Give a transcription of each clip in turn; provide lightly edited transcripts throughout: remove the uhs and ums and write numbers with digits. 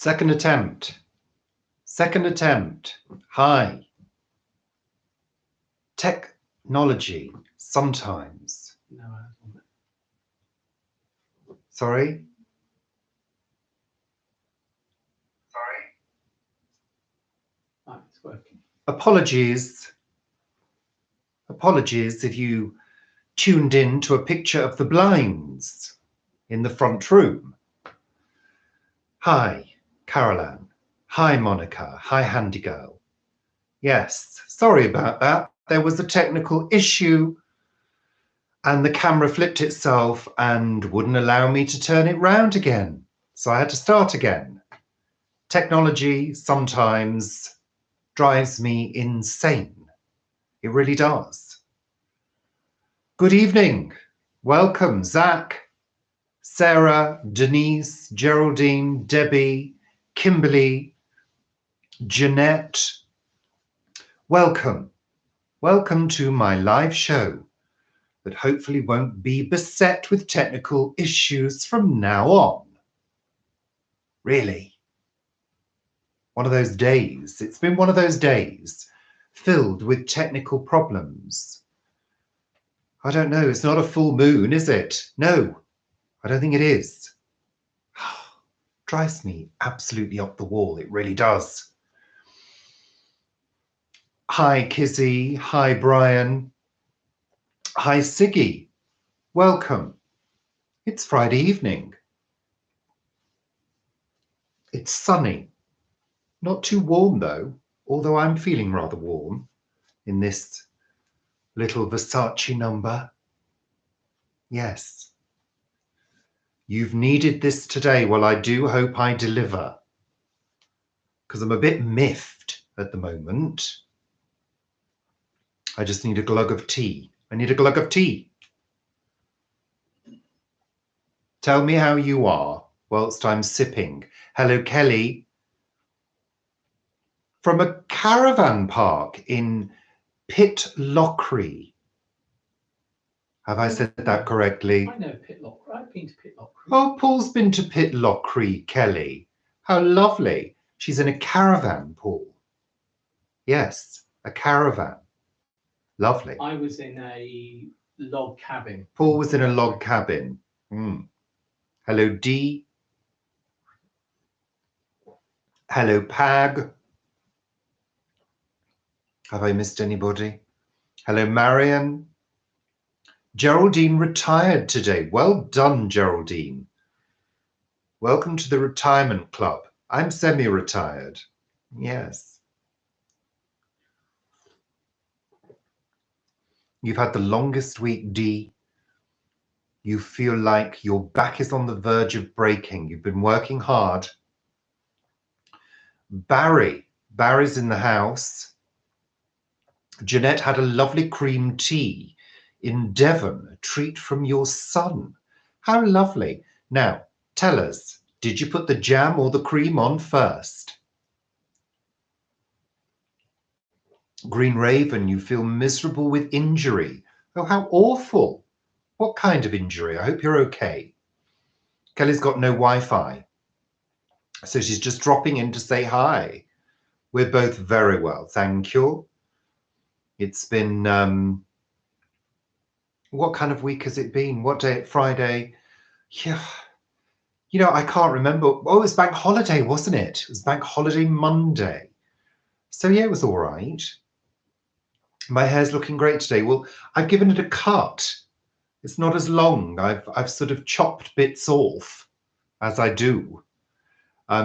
Second attempt. Second attempt. Hi. Technology, sometimes. No, I haven't. Sorry? Right, it's working. Apologies. Apologies if you tuned in to a picture of the blinds in the front room. Hi, Caroline. Hi, Monica. Hi, Handy Girl. Yes, sorry about that. There was a technical issue and the camera flipped itself and wouldn't allow me to turn it round again. So I had to start again. Technology sometimes drives me insane. It really does. Good evening. Welcome, Zach, Sarah, Denise, Geraldine, Debbie, Kimberly, Jeanette. Welcome. Welcome to my live show that hopefully won't be beset with technical issues from now on. Really. One of those days. It's been one of those days filled with technical problems. I don't know. It's not a full moon, is it? No, I don't think it is. Drives me absolutely up the wall. It really does. Hi, Kizzy. Hi, Brian. Hi, Siggy. Welcome. It's Friday evening. It's sunny. Not too warm, though, although I'm feeling rather warm in this little Versace number. Yes. You've needed this today. Well, I do hope I deliver. Because I'm a bit miffed at the moment. I just need a glug of tea. I need a glug of tea. Tell me how you are whilst I'm sipping. Hello, Kelly. From a caravan park in Pitlochry. Have I said that correctly? I know Pitlochry. I've been to Pitlochry. Oh, Paul's been to Pitlochry, Kelly. How lovely. She's in a caravan, Paul. Yes, a caravan. Lovely. I was in a log cabin. Paul was in a log cabin. Mm. Hello, Dee. Hello, Pag. Have I missed anybody? Hello, Marion. Geraldine retired today. Well done, Geraldine. Welcome to the retirement club. I'm semi-retired. Yes. You've had the longest week, Dee. You feel like your back is on the verge of breaking. You've been working hard. Barry's in the house. Jeanette had a lovely cream tea in Devon, a treat from your son. How lovely. Now, tell us, did you put the jam or the cream on first? Green Raven, you feel miserable with injury. Oh, how awful. What kind of injury? I hope you're okay. Kelly's got no Wi-Fi, so she's just dropping in to say hi. We're both very well, thank you. It's been, what kind of week has it been? What day? Friday? Yeah. You know, I can't remember. Oh, it was bank holiday, wasn't it? It was bank holiday Monday. So yeah, it was all right. My hair's looking great today. Well, I've given it a cut. It's not as long. I've sort of chopped bits off, as I do,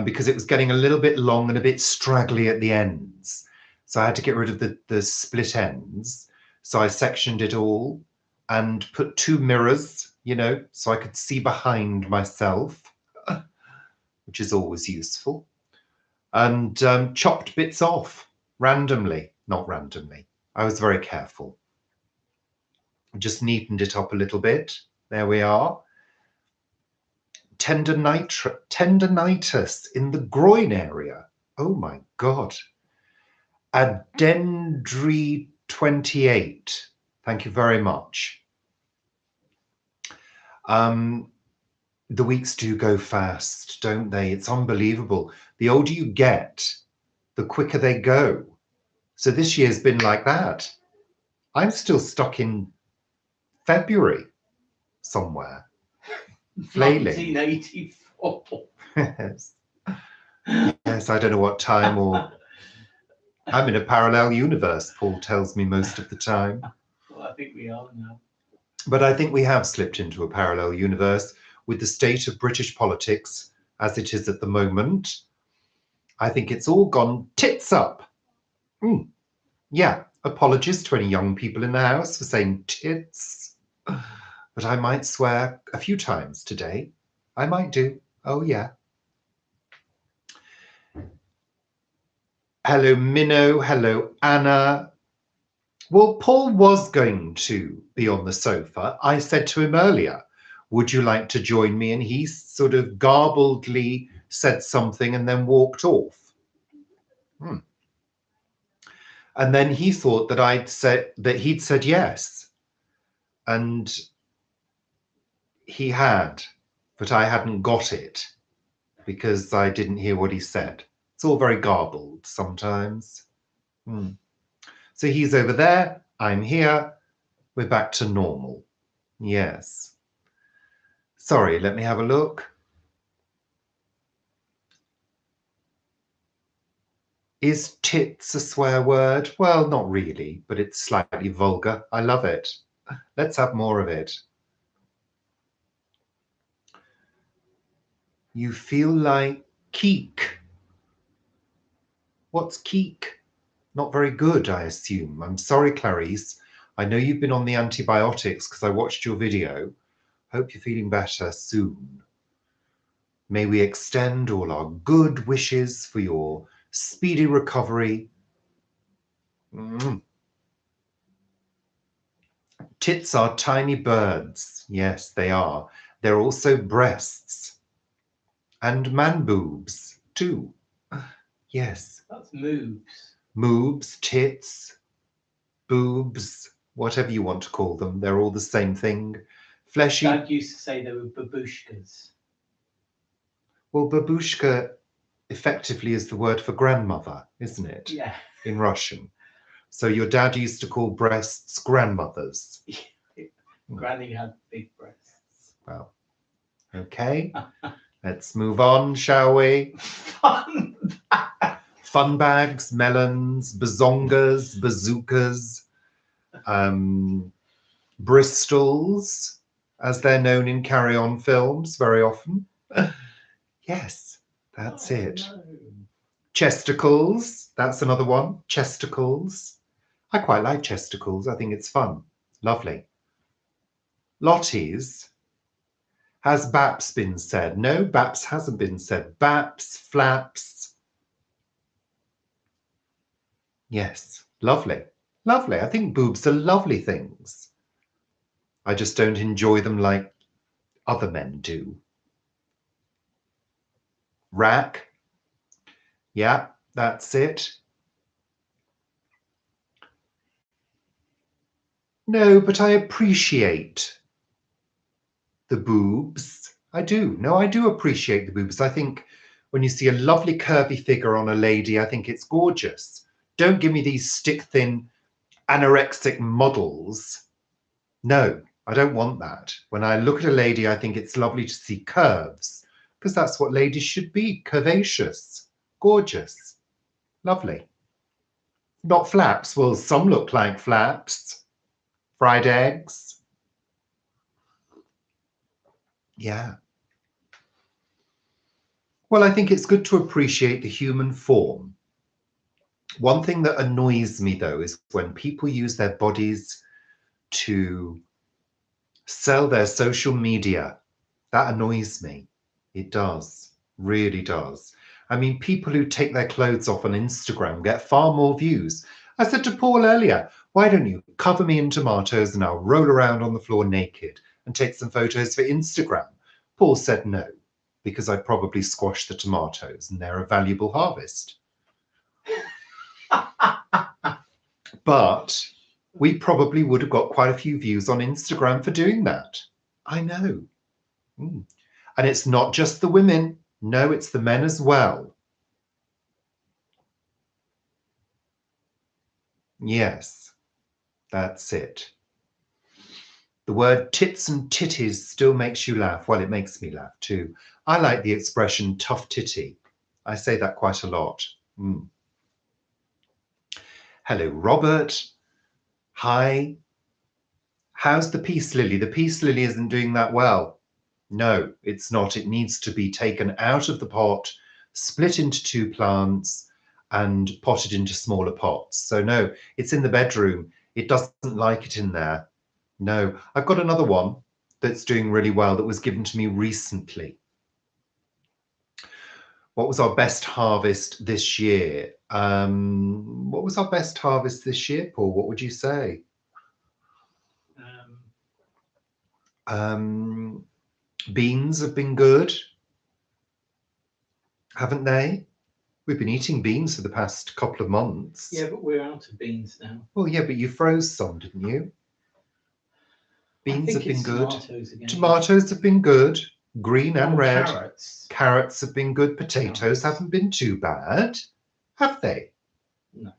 because it was getting a little bit long and a bit straggly at the ends. So I had to get rid of the split ends. So I sectioned it all and put 2 mirrors, you know, so I could see behind myself, which is always useful, and chopped bits off randomly. Not randomly. I was very careful. Just neatened it up a little bit. There we are. Tendinitis in the groin area. Oh my God. Adendry 28. Thank you very much. The weeks do go fast, don't they? It's unbelievable. The older you get, the quicker they go. So this year's been like that. I'm still stuck in February somewhere, flailing. 1984. Yes. Yes, I don't know what time, or I'm in a parallel universe, Paul tells me most of the time. Well, I think we are now. But I think we have slipped into a parallel universe with the state of British politics as it is at the moment. I think it's all gone tits up. Yeah, apologies to any young people in the house for saying tits. But I might swear a few times today. I might do. Oh, yeah. Hello, Minnow. Hello, Anna. Well, Paul was going to be on the sofa. I said to him earlier, would you like to join me? And he sort of garbledly said something and then walked off. And then he thought that he'd said yes. And he had, but I hadn't got it because I didn't hear what he said. It's all very garbled sometimes. So he's over there, I'm here, we're back to normal. Yes. Sorry, let me have a look. Is tits a swear word? Well, not really, but it's slightly vulgar. I love it. Let's have more of it. You feel like keek. What's keek? Not very good, I assume. I'm sorry, Clarice. I know you've been on the antibiotics because I watched your video. Hope you're feeling better soon. May we extend all our good wishes for your speedy recovery. Tits are tiny birds. Yes, they are. They're also breasts. And man boobs, too. Yes. That's moobs. Moobs, tits, boobs, whatever you want to call them. They're all the same thing. Fleshy. Dad used to say they were babushkas. Well, babushka effectively is the word for grandmother, isn't it? Yeah. In Russian. So your dad used to call breasts grandmothers. Granny had big breasts. Well, okay. Let's move on, shall we? Fun bags, melons, bazongas, bazookas, Bristols, as they're known in Carry On films very often. Yes, that's it. No. Chesticles, that's another one. Chesticles. I quite like chesticles. I think it's fun. Lovely. Lotties. Has Baps been said? No, Baps hasn't been said. Baps, flaps. Yes, lovely. Lovely. I think boobs are lovely things. I just don't enjoy them like other men do. Rack. Yeah, that's it. No, but I appreciate the boobs. I do. No, I do appreciate the boobs. I think when you see a lovely curvy figure on a lady, I think it's gorgeous. Don't give me these stick-thin anorexic models. No, I don't want that. When I look at a lady, I think it's lovely to see curves because that's what ladies should be. Curvaceous, gorgeous, lovely. Not flaps. Well, some look like flaps. Fried eggs. Yeah. Well, I think it's good to appreciate the human form. One thing that annoys me, though, is when people use their bodies to sell their social media. That annoys me. It does, really does. I mean, people who take their clothes off on Instagram get far more views. I said to Paul earlier, why don't you cover me in tomatoes and I'll roll around on the floor naked and take some photos for Instagram? Paul said no, because I probably squashed the tomatoes and they're a valuable harvest. But we probably would have got quite a few views on Instagram for doing that. I know. And it's not just the women. No, it's the men as well. Yes, that's it. The word tits and titties still makes you laugh. Well, it makes me laugh too. I like the expression tough titty. I say that quite a lot. Hello, Robert. Hi. How's the peace lily? The peace lily isn't doing that well. No, it's not. It needs to be taken out of the pot, split into 2 plants, and potted into smaller pots. So no, it's in the bedroom. It doesn't like it in there. No, I've got another one that's doing really well that was given to me recently. What was our best harvest this year? What was our best harvest this year, Paul? What would you say? Beans have been good, haven't they? We've been eating beans for the past couple of months. Yeah, but we're out of beans now. Well, yeah, but you froze some, didn't you? Beans have been good. Tomatoes have been good, green and red. Carrots have been good. Potatoes haven't been too bad, have they?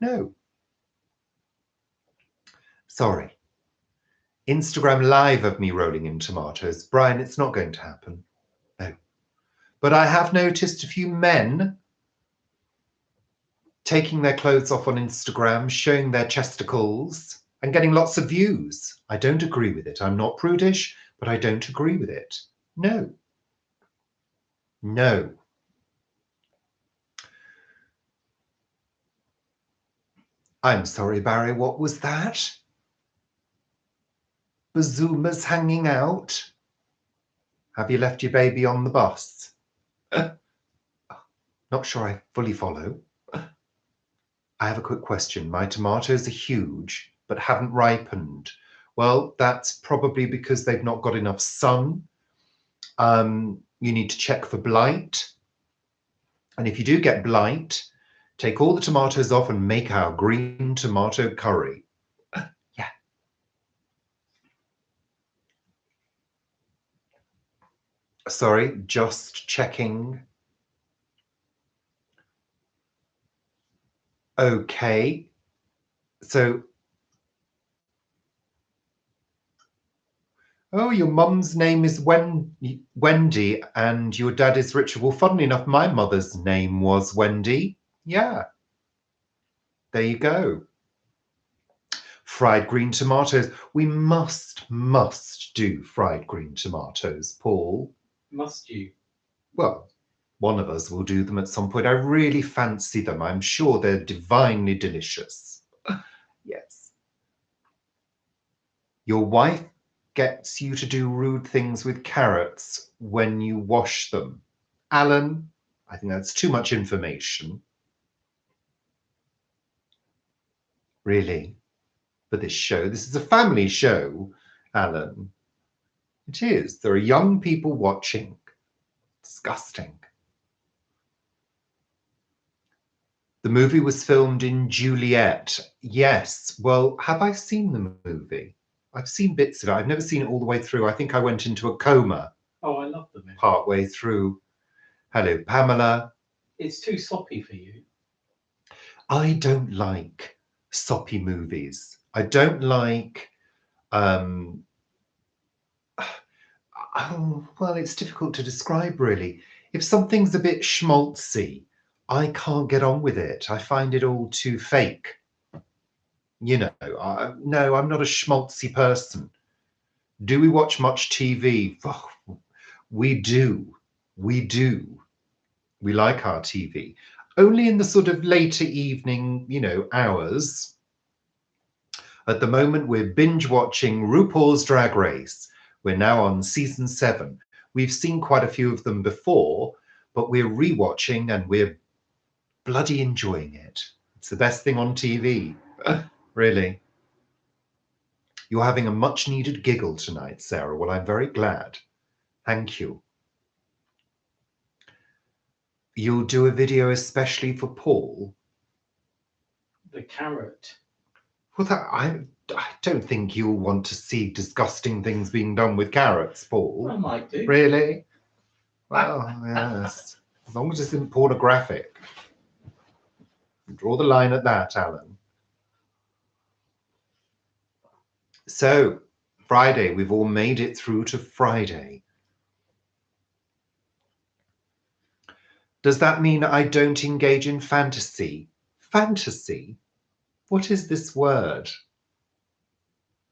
No. Sorry. Instagram live of me rolling in tomatoes. Brian, it's not going to happen. No. But I have noticed a few men taking their clothes off on Instagram, showing their chesticles, and getting lots of views. I don't agree with it. I'm not prudish, but I don't agree with it. No. No. I'm sorry, Barry, what was that? Bazumas hanging out? Have you left your baby on the bus? Not sure I fully follow. I have a quick question. My tomatoes are huge, but haven't ripened. Well, that's probably because they've not got enough sun. You need to check for blight. And if you do get blight, take all the tomatoes off and make our green tomato curry. Yeah. Sorry, just checking. Okay. So, oh, your mum's name is Wendy and your dad is Richard. Well, funnily enough, my mother's name was Wendy. Yeah. There you go. Fried green tomatoes. We must do fried green tomatoes, Paul. Must you? Well, one of us will do them at some point. I really fancy them. I'm sure they're divinely delicious. Yes. Your wife gets you to do rude things with carrots when you wash them. Alan, I think that's too much information. Really? For this show? This is a family show, Alan. It is. There are young people watching. Disgusting. The movie was filmed in Juliet. Yes. Well, have I seen the movie? I've seen bits of it. I've never seen it all the way through. I think I went into a coma. Oh, I love the movie. Partway through. Hello, Pamela. It's too soppy for you. I don't like soppy movies. I don't like oh, well, it's difficult to describe really. If something's a bit schmaltzy, I can't get on with it. I find it all too fake. You know, no, I'm not a schmaltzy person. Do we watch much TV? Oh, we do. We do. We like our TV. Only in the sort of later evening, you know, hours. At the moment, we're binge watching RuPaul's Drag Race. We're now on season 7. We've seen quite a few of them before, but we're rewatching and we're bloody enjoying it. It's the best thing on TV, really. You're having a much needed giggle tonight, Sarah. Well, I'm very glad. Thank you. You'll do a video especially for Paul? The carrot. Well, I don't think you'll want to see disgusting things being done with carrots, Paul. I might do. Really? Well, yes. As long as it's in pornographic. Draw the line at that, Alan. So, Friday, we've all made it through to Friday. Does that mean I don't engage in fantasy? Fantasy? What is this word?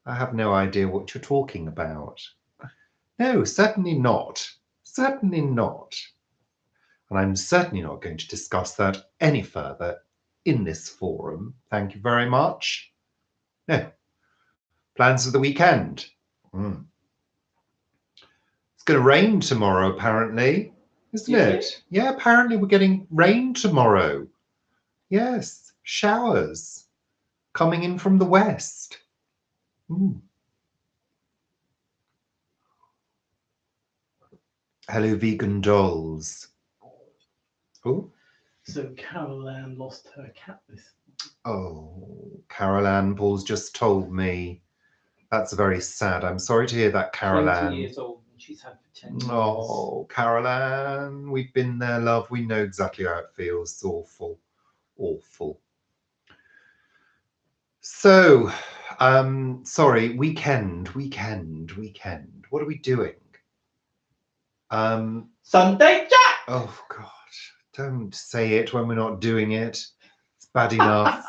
I have no idea what you're talking about. No, certainly not. Certainly not. And I'm certainly not going to discuss that any further in this forum. Thank you very much. No. Plans for the weekend? It's going to rain tomorrow, apparently, isn't it? Yeah, apparently we're getting rain tomorrow. Yes, showers coming in from the west. Hello, vegan dolls. Oh. So Carol Ann lost her cat this morning. Oh, Carol Ann, Paul's just told me. That's very sad. I'm sorry to hear that, Carol Ann. 20 years old and she's had for 10 years. Oh, Carol Ann, we've been there, love. We know exactly how it feels. It's awful. Awful. So, sorry, weekend. What are we doing? Sunday Jack! Oh, God. Don't say it when we're not doing it. It's bad enough.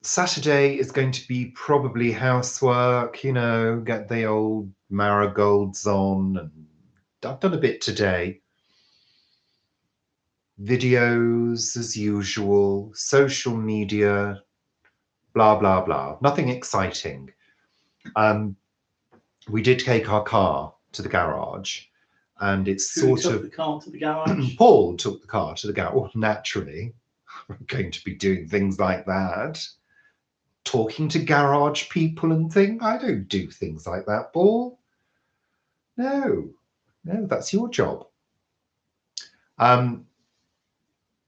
Saturday is going to be probably housework, you know, get the old marigolds on, and I've done a bit today. Videos as usual, social media, blah, blah, blah. Nothing exciting. We did take our car to the garage, and it's Who sort took of... the car to the garage? Paul took the car to the garage. Well, naturally, we're going to be doing things like that. Talking to garage people and things. I don't do things like that, Paul. No, that's your job.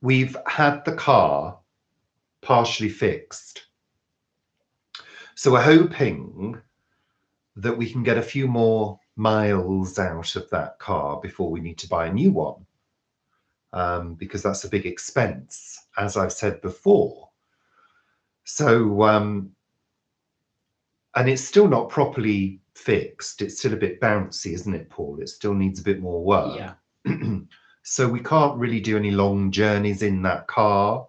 We've had the car partially fixed. So we're hoping that we can get a few more miles out of that car before we need to buy a new one. Because that's a big expense, as I've said before. So, and it's still not properly fixed. It's still a bit bouncy, isn't it, Paul? It still needs a bit more work. Yeah. So we can't really do any long journeys in that car.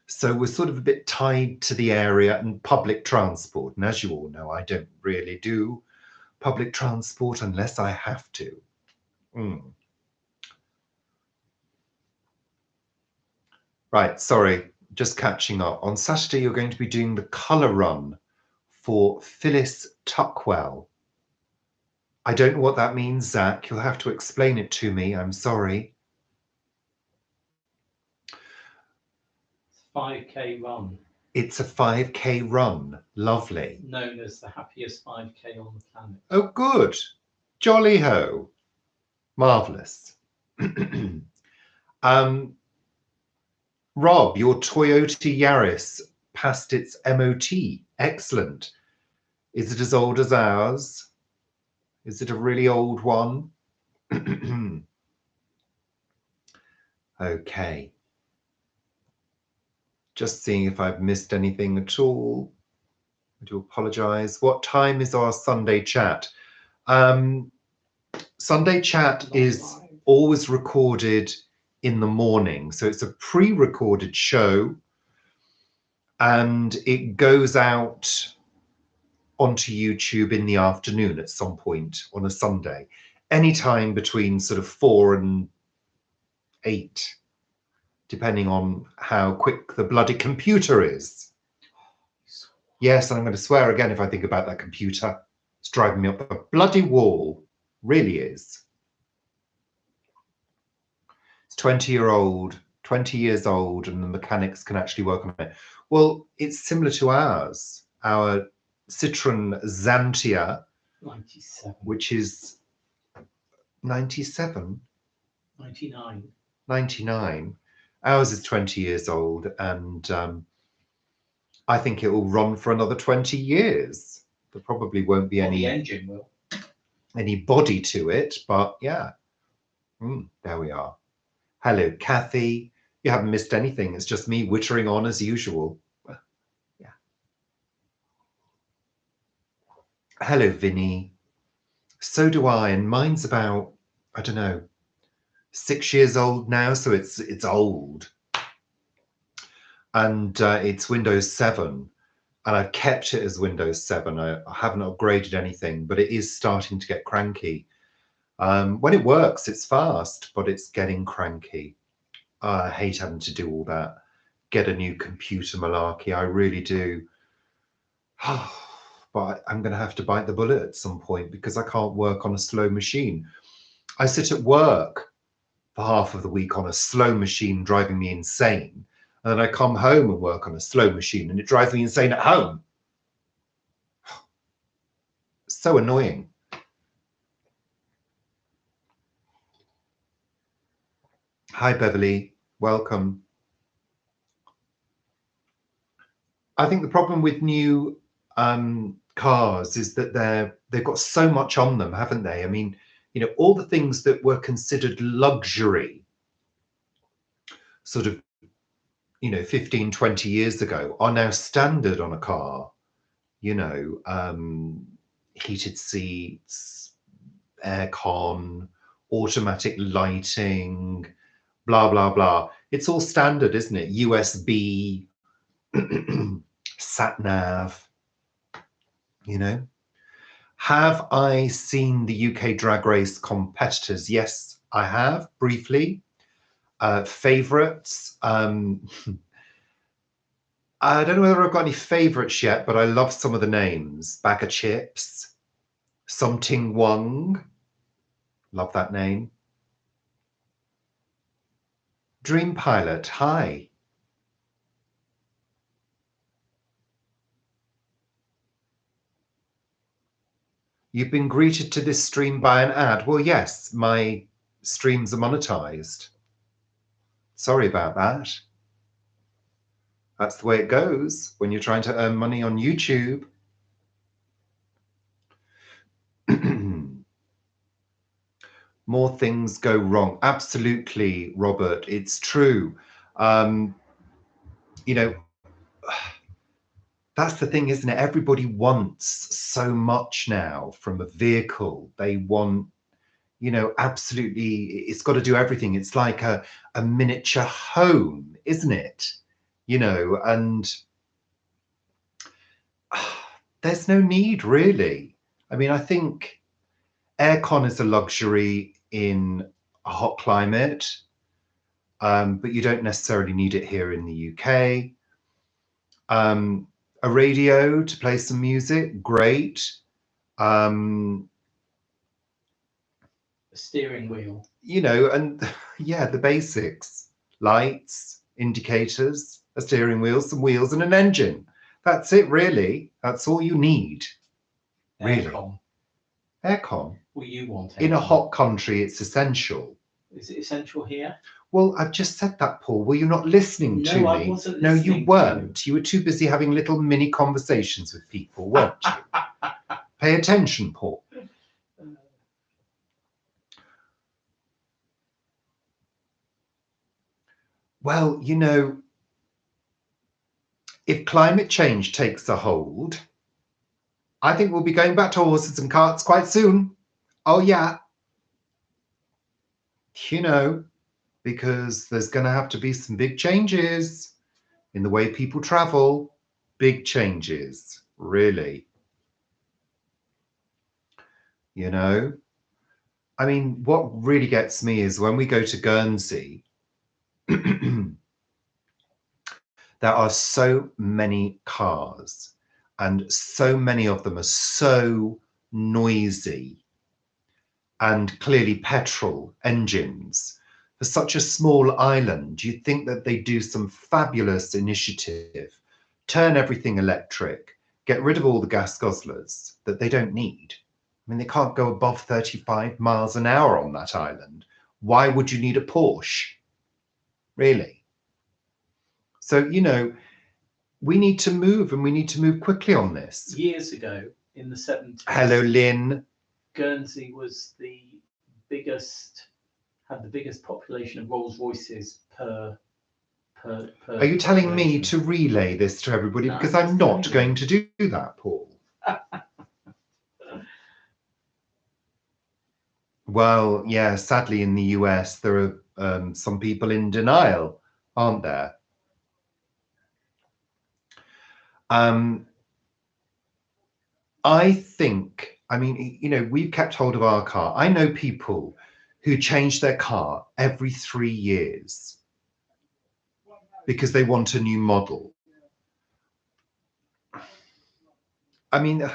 So we're sort of a bit tied to the area and public transport. And as you all know, I don't really do public transport unless I have to. Right, sorry, just catching up. On Saturday, you're going to be doing the colour run for Phyllis Tuckwell. I don't know what that means, Zach. You'll have to explain it to me. I'm sorry. 5K run. It's a 5K run. Lovely. Known as the happiest 5K on the planet. Oh, good. Jolly ho. Marvellous. Rob, your Toyota Yaris passed its MOT. Excellent. Is it as old as ours? Is it a really old one? Okay. Just seeing if I've missed anything at all. I do apologise. What time is our Sunday chat? Sunday chat is always recorded in the morning. So it's a pre-recorded show and it goes out onto YouTube in the afternoon at some point on a Sunday, anytime between sort of 4 and 8, depending on how quick the bloody computer is. Yes, and I'm going to swear again if I think about that computer. It's driving me up a bloody wall. Really is. It's 20 years old, and the mechanics can actually work on it. Well, it's similar to ours. Our Citroen Xantia, 97. which is 97? 99. 99. Ours is 20 years old, and I think it will run for another 20 years. There probably won't be Well, the engine will. any body to it, but yeah. There we are. Hello, Kathy. You haven't missed anything. It's just me wittering on as usual. Yeah. Hello, Vinny. So do I, and mine's about, I don't know, 6 years old now, so it's old. And it's Windows 7, and I've kept it as Windows 7. I haven't upgraded anything, but it is starting to get cranky. When it works, it's fast, but it's getting cranky. I hate having to do all that, get a new computer malarkey. I really do. But I'm going to have to bite the bullet at some point because I can't work on a slow machine. I sit at work for half of the week on a slow machine, driving me insane. And then I come home and work on a slow machine and it drives me insane at home. So annoying. Hi, Beverly. Welcome. I think the problem with new cars is that they've got so much on them, haven't they? I mean, you know, all the things that were considered luxury sort of, you know, 15, 20 years ago are now standard on a car. You know, heated seats, aircon, automatic lighting, blah, blah, blah. It's all standard, isn't it? USB, sat nav, you know. Have I seen the UK Drag Race competitors? Yes, I have, briefly. Favourites. I don't know whether I've got any favourites yet, but I love some of the names. Bag of Chips, Something Wong, love that name. Dream Pilot, hi. You've been greeted to this stream by an ad. Well, yes, my streams are monetized. Sorry about that. That's the way it goes when you're trying to earn money on YouTube. More things go wrong. Absolutely, Robert. It's true. You know, that's the thing, isn't it? Everybody wants so much now from a vehicle. They want, you know, absolutely, it's got to do everything. It's like a miniature home, isn't it? You know, and there's no need, really. I mean, I think aircon is a luxury in a hot climate, but you don't necessarily need it here in the UK. A radio to play some music, great. A steering wheel. You know, and yeah, the basics. Lights, indicators, a steering wheel, some wheels and an engine. That's it, really. That's all you need. Really. Aircon. Aircon. Well, you want aircon. In a hot country, it's essential. Is it essential here? Well, I've just said that, Paul. Were you not listening to me? I wasn't no, listening you weren't. You were too busy having little mini conversations with people, weren't you? Pay attention, Paul. Well, you know, if climate change takes a hold, I think we'll be going back to horses and carts quite soon. Oh, yeah. You know, because there's going to have to be some big changes in the way people travel. Big changes, really. You know, I mean, what really gets me is when we go to Guernsey, there are so many cars and so many of them are so noisy and clearly petrol engines. For such a small island, you'd think that they do some fabulous initiative, turn everything electric, get rid of all the gas guzzlers that they don't need. I mean, they can't go above 35 miles an hour on that island. Why would you need a Porsche? Really? So, you know, we need to move and we need to move quickly on this. Years ago, in the 70s. Hello, Lynn. Guernsey was had the biggest population of Rolls Royces per. Are you telling me population. to relay this to everybody? No, Because I'm I'm just not telling going you. to do that, Paul. Well, yeah, sadly in the US, there are some people in denial, aren't there? I think, I mean, you know, we've kept hold of our car. I know people who change their car every 3 years because they want a new model. I mean,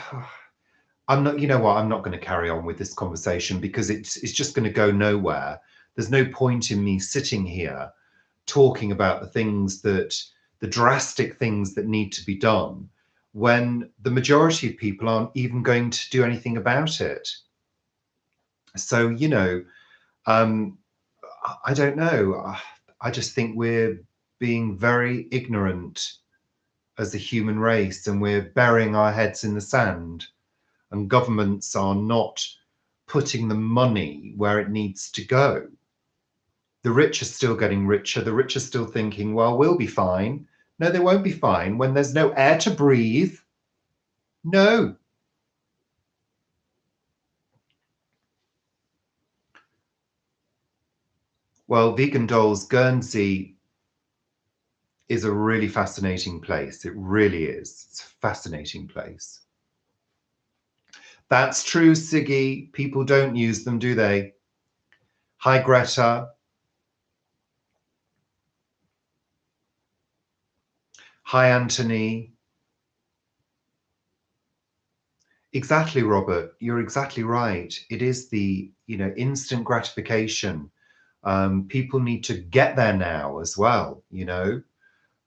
I'm not, you know what, I'm not going to carry on with this conversation because it's just going to go nowhere. There's no point in me sitting here talking about the drastic things that need to be done when the majority of people aren't even going to do anything about it. So, you know, I don't know. I just think we're being very ignorant as a human race and we're burying our heads in the sand, and governments are not putting the money where it needs to go. The rich are still getting richer. The rich are still thinking, well, we'll be fine. No, they won't be fine when there's no air to breathe. No. Well, Vegan Dolls Guernsey is a really fascinating place. It really is. It's a fascinating place. That's true, Siggy. People don't use them, do they? Hi, Greta. Hi, Anthony. Exactly, Robert. You're exactly right. It is the, you know, instant gratification. People need to get there now as well, you know.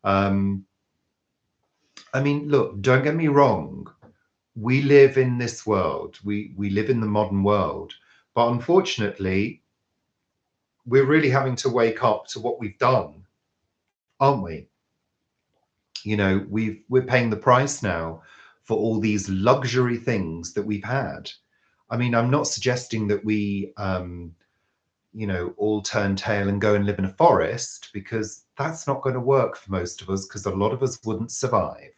I mean, look, don't get me wrong. We live in this world. We live in the modern world. But unfortunately, we're really having to wake up to what we've done, aren't we? You know, we're paying the price now for all these luxury things that we've had. I mean, I'm not suggesting that we you know, all turn tail and go and live in a forest, because that's not going to work for most of us, because a lot of us wouldn't survive.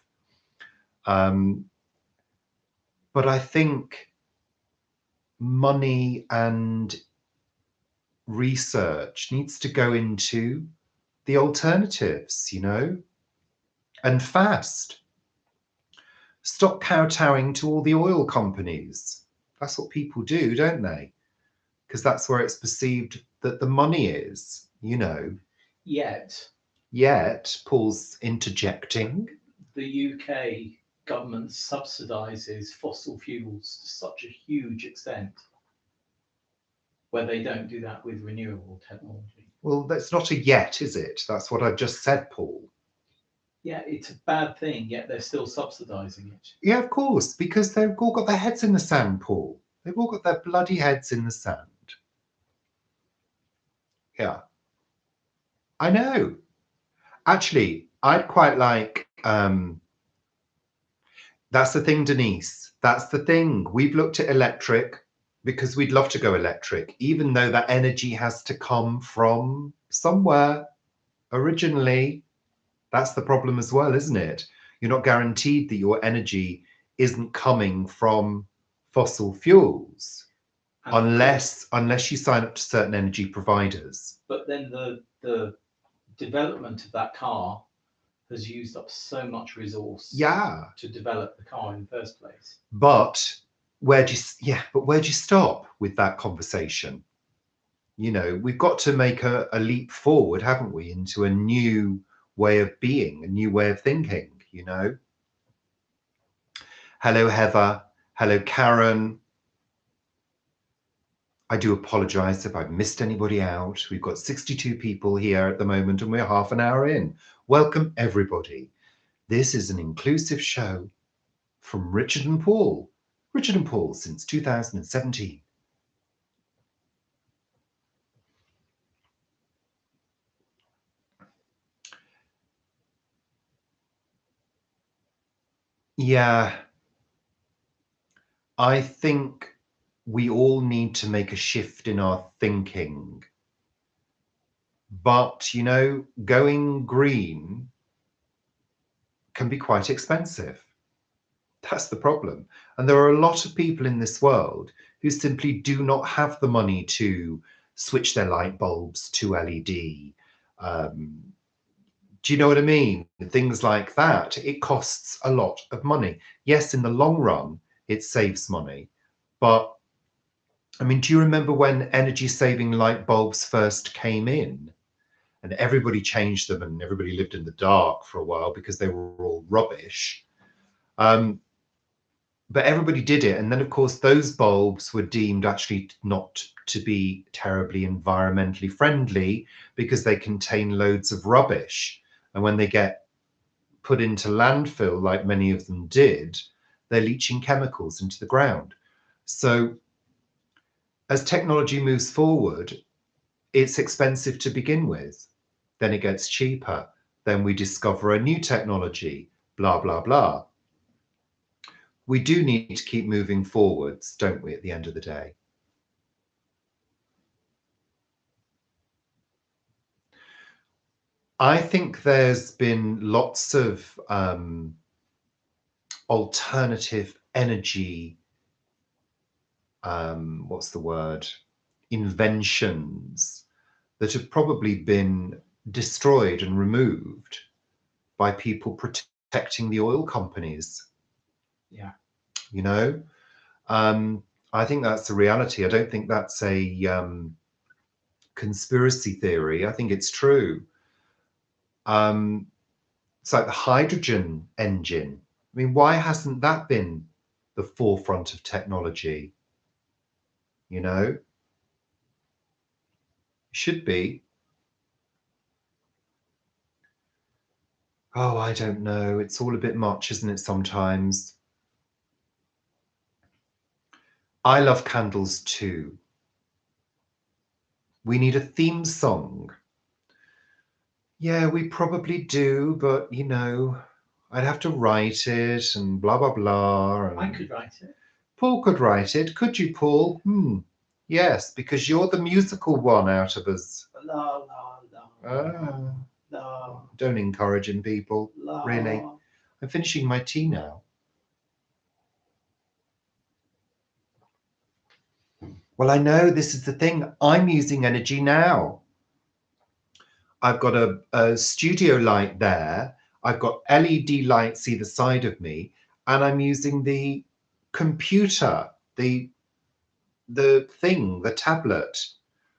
But I think money and research needs to go into the alternatives, you know, and fast. Stop kowtowing to all the oil companies. That's what people do, don't they? Because that's where it's perceived that the money is, you know. Yet, Paul's interjecting. The UK government subsidises fossil fuels to such a huge extent, where they don't do that with renewable technology. Well, that's not a yet, is it? That's what I've just said, Paul. Yeah, it's a bad thing, yet they're still subsidising it. Yeah, of course, because they've all got their heads in the sand, Paul. They've all got their bloody heads in the sand. Yeah. I know. Actually, I'd quite like, that's the thing, Denise. That's the thing. We've looked at electric because we'd love to go electric, even though that energy has to come from somewhere originally. That's the problem as well, isn't it? You're not guaranteed that your energy isn't coming from fossil fuels unless you sign up to certain energy providers. But then the development of that car has used up so much resource to develop the car in the first place. But where do you stop with that conversation? You know, we've got to make a leap forward, haven't we, into a new way of being, a new way of thinking, you know. Hello, Heather. Hello, Karen. I do apologize if I've missed anybody out. We've got 62 people here at the moment and we're half an hour in. Welcome, everybody. This is an inclusive show from Richard and Paul. Richard and Paul since 2017. Yeah. I think we all need to make a shift in our thinking. But, you know, going green can be quite expensive. That's the problem. And there are a lot of people in this world who simply do not have the money to switch their light bulbs to LED. Do you know what I mean? Things like that. It costs a lot of money. Yes, in the long run, it saves money. But I mean, do you remember when energy saving light bulbs first came in? And everybody changed them and everybody lived in the dark for a while because they were all rubbish. But everybody did it. And then, of course, those bulbs were deemed actually not to be terribly environmentally friendly because they contain loads of rubbish. And when they get put into landfill, like many of them did, they're leaching chemicals into the ground. So as technology moves forward, it's expensive to begin with. Then it gets cheaper. Then we discover a new technology, blah, blah, blah. We do need to keep moving forwards, don't we, at the end of the day? I think there's been lots of alternative energy, what's the word, inventions that have probably been destroyed and removed by people protecting the oil companies. Yeah. You know, I think that's the reality. I don't think that's a conspiracy theory. I think it's true. It's like the hydrogen engine. I mean, why hasn't that been the forefront of technology? You know, should be. Oh, I don't know. It's all a bit much, isn't it, sometimes? I love candles too. We need a theme song. Yeah, we probably do, but you know, I'd have to write it and blah blah blah. And I could write it. Paul could write it. Could you, Paul? Yes, because you're the musical one out of us. La la la. Ah, La don't encouraging people. la. Really. I'm finishing my tea now. Well, I know this is the thing. I'm using energy now. I've got a studio light there. I've got LED lights either side of me, and I'm using the computer, the thing, the tablet.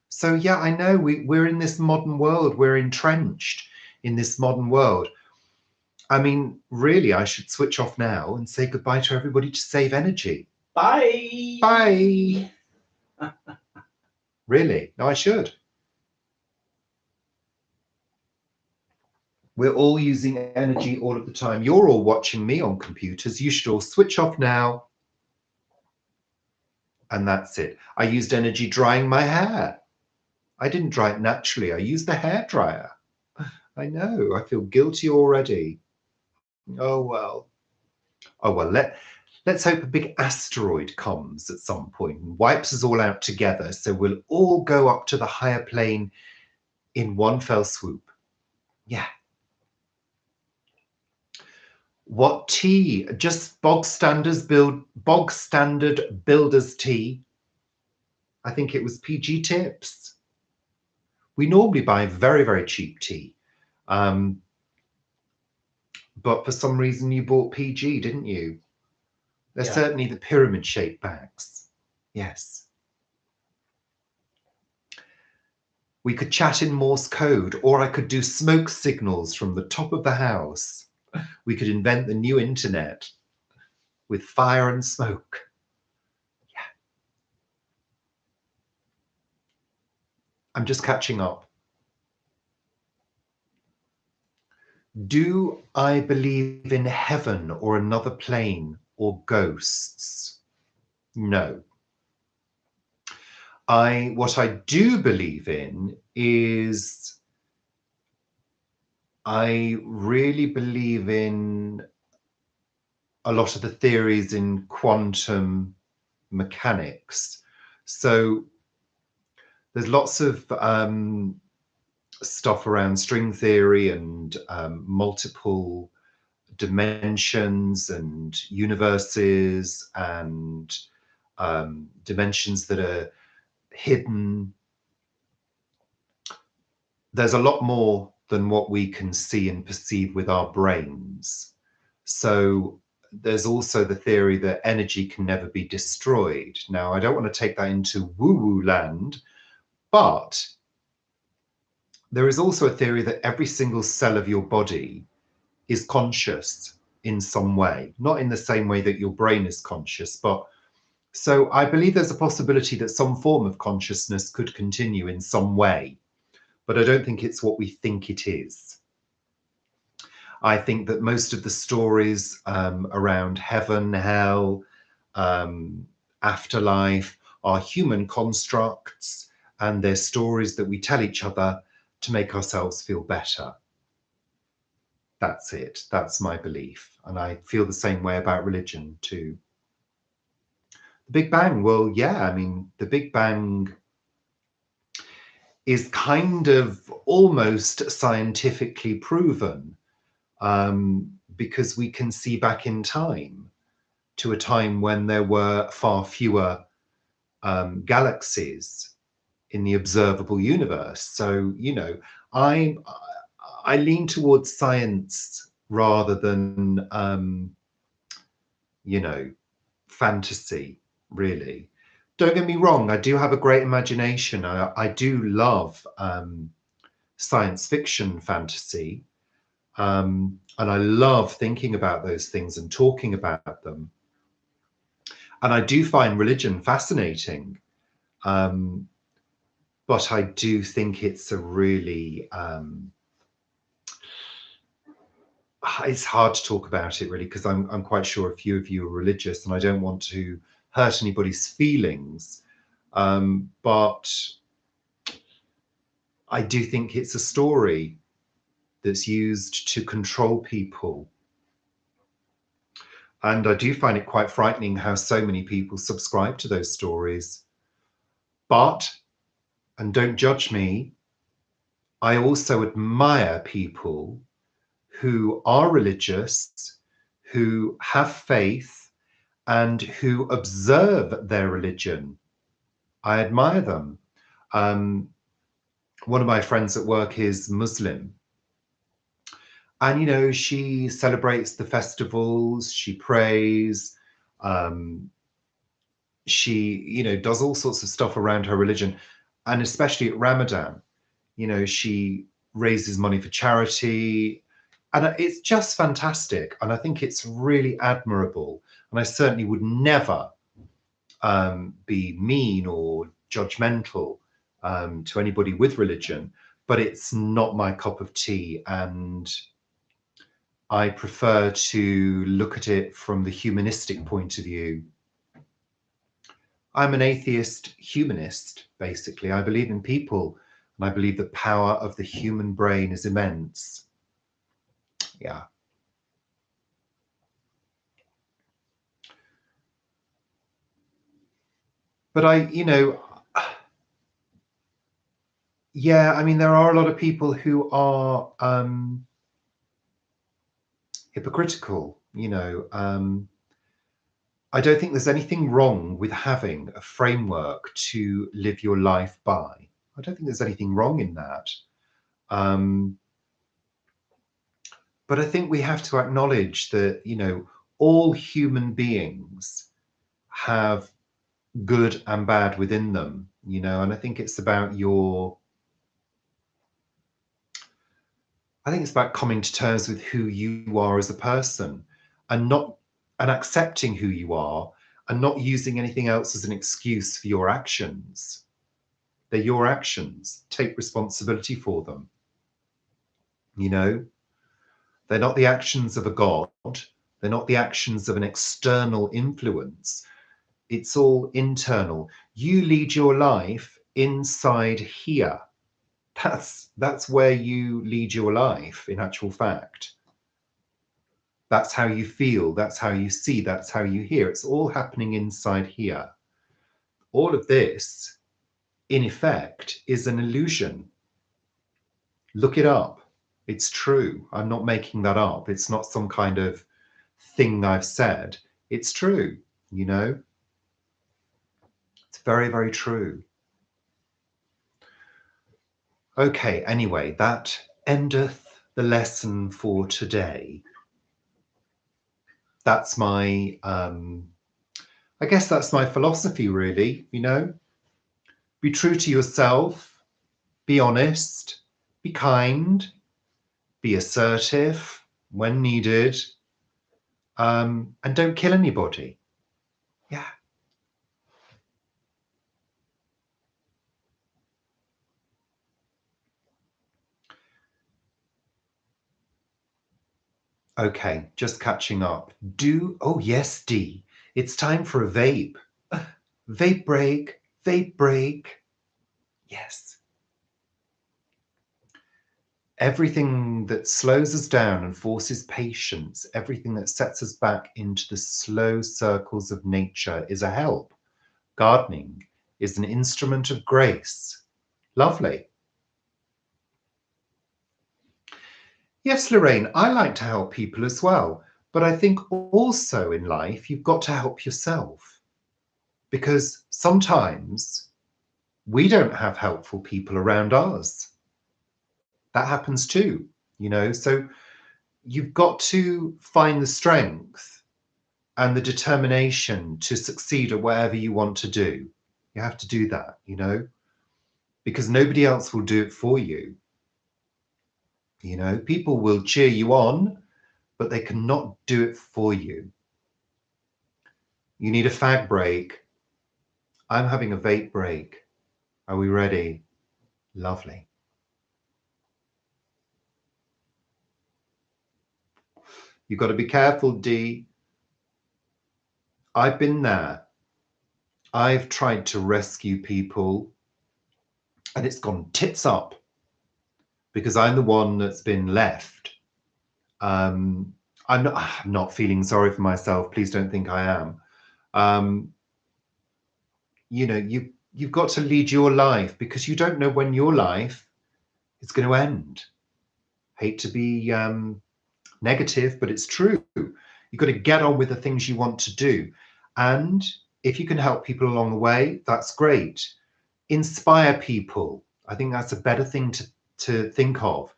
So yeah, I know we're in this modern world. We're entrenched in this modern world. I mean, really, I should switch off now and say goodbye to everybody to save energy. Bye. Bye. Really? No, I should. We're all using energy all of the time. You're all watching me on computers. You should all switch off now. And that's it. I used energy drying my hair. I didn't dry it naturally. I used the hair dryer. I know. I feel guilty already. Oh well. Oh well. Let's hope a big asteroid comes at some point and wipes us all out together, so we'll all go up to the higher plane in one fell swoop. Yeah. What tea? Just bog standard builder's tea. I think it was PG Tips. We normally buy very, very cheap tea. But for some reason you bought PG, didn't you? They're certainly the pyramid shaped bags. Yes. We could chat in Morse code, or I could do smoke signals from the top of the house. We could invent the new internet with fire and smoke. Yeah. I'm just catching up. Do I believe in heaven or another plane or ghosts? No. What I do believe in is I really believe in a lot of the theories in quantum mechanics. So there's lots of stuff around string theory and multiple dimensions and universes and dimensions that are hidden. There's a lot more than what we can see and perceive with our brains. So there's also the theory that energy can never be destroyed. Now, I don't want to take that into woo-woo land, but there is also a theory that every single cell of your body is conscious in some way, not in the same way that your brain is conscious, but so I believe there's a possibility that some form of consciousness could continue in some way, but I don't think it's what we think it is. I think that most of the stories around heaven, hell, afterlife are human constructs, and they're stories that we tell each other to make ourselves feel better. That's it. That's my belief. And I feel the same way about religion too. The Big Bang, well, yeah, I mean, the Big Bang is kind of almost scientifically proven, because we can see back in time to a time when there were far fewer galaxies in the observable universe. So, you know, I lean towards science rather than, you know, fantasy, really. Don't get me wrong, I do have a great imagination. I do love science fiction fantasy. And I love thinking about those things and talking about them. And I do find religion fascinating. But I do think it's a really, it's hard to talk about it really, because I'm quite sure a few of you are religious and I don't want to hurt anybody's feelings. But I do think it's a story that's used to control people. And I do find it quite frightening how so many people subscribe to those stories. But, and don't judge me, I also admire people who are religious, who have faith, and who observe their religion. I admire them. One of my friends at work is Muslim. And, you know, she celebrates the festivals, she prays, she, you know, does all sorts of stuff around her religion. And especially at Ramadan, you know, she raises money for charity. And it's just fantastic. And I think it's really admirable. And I certainly would never be mean or judgmental to anybody with religion, but it's not my cup of tea. And I prefer to look at it from the humanistic point of view. I'm an atheist humanist, basically. I believe in people, and I believe the power of the human brain is immense. Yeah. But you know, yeah, I mean, there are a lot of people who are hypocritical, you know. I don't think there's anything wrong with having a framework to live your life by. I don't think there's anything wrong in that. But I think we have to acknowledge that, you know, all human beings have good and bad within them, you know, and I think it's about I think it's about coming to terms with who you are as a person and accepting who you are and not using anything else as an excuse for your actions. They're your actions. Take responsibility for them. You know, they're not the actions of a god. They're not the actions of an external influence. It's all internal. You lead your life inside here. That's where you lead your life, in actual fact. That's how you feel, that's how you see, that's how you hear. It's all happening inside here. all of this, in effect, is an illusion. Look it up. It's true. I'm not making that up. It's not some kind of thing I've said. It's true, you know? It's very, very true. Okay, anyway, that endeth the lesson for today. That's my, I guess that's my philosophy, really, you know? Be true to yourself, be honest, be kind, be assertive when needed, and don't kill anybody. Yeah. Okay, just catching up. Oh yes, D, it's time for a vape. Vape break, vape break. Yes. Everything that slows us down and forces patience, everything that sets us back into the slow circles of nature is a help. Gardening is an instrument of grace. Lovely. Yes, Lorraine, I like to help people as well. But I think also in life, you've got to help yourself. Because sometimes we don't have helpful people around us. That happens too, you know. So you've got to find the strength and the determination to succeed at whatever you want to do. You have to do that, you know, because nobody else will do it for you. You know, people will cheer you on, but they cannot do it for you. You need a fag break. I'm having a vape break. Are we ready? Lovely. You've got to be careful, D. I've been there. I've tried to rescue people and it's gone tits up because I'm the one that's been left. I'm not feeling sorry for myself. Please don't think I am. You know, you've got to lead your life because you don't know when your life is going to end. Hate to be negative, but it's true. You've got to get on with the things you want to do. And if you can help people along the way, that's great. Inspire people. I think that's a better thing to think of.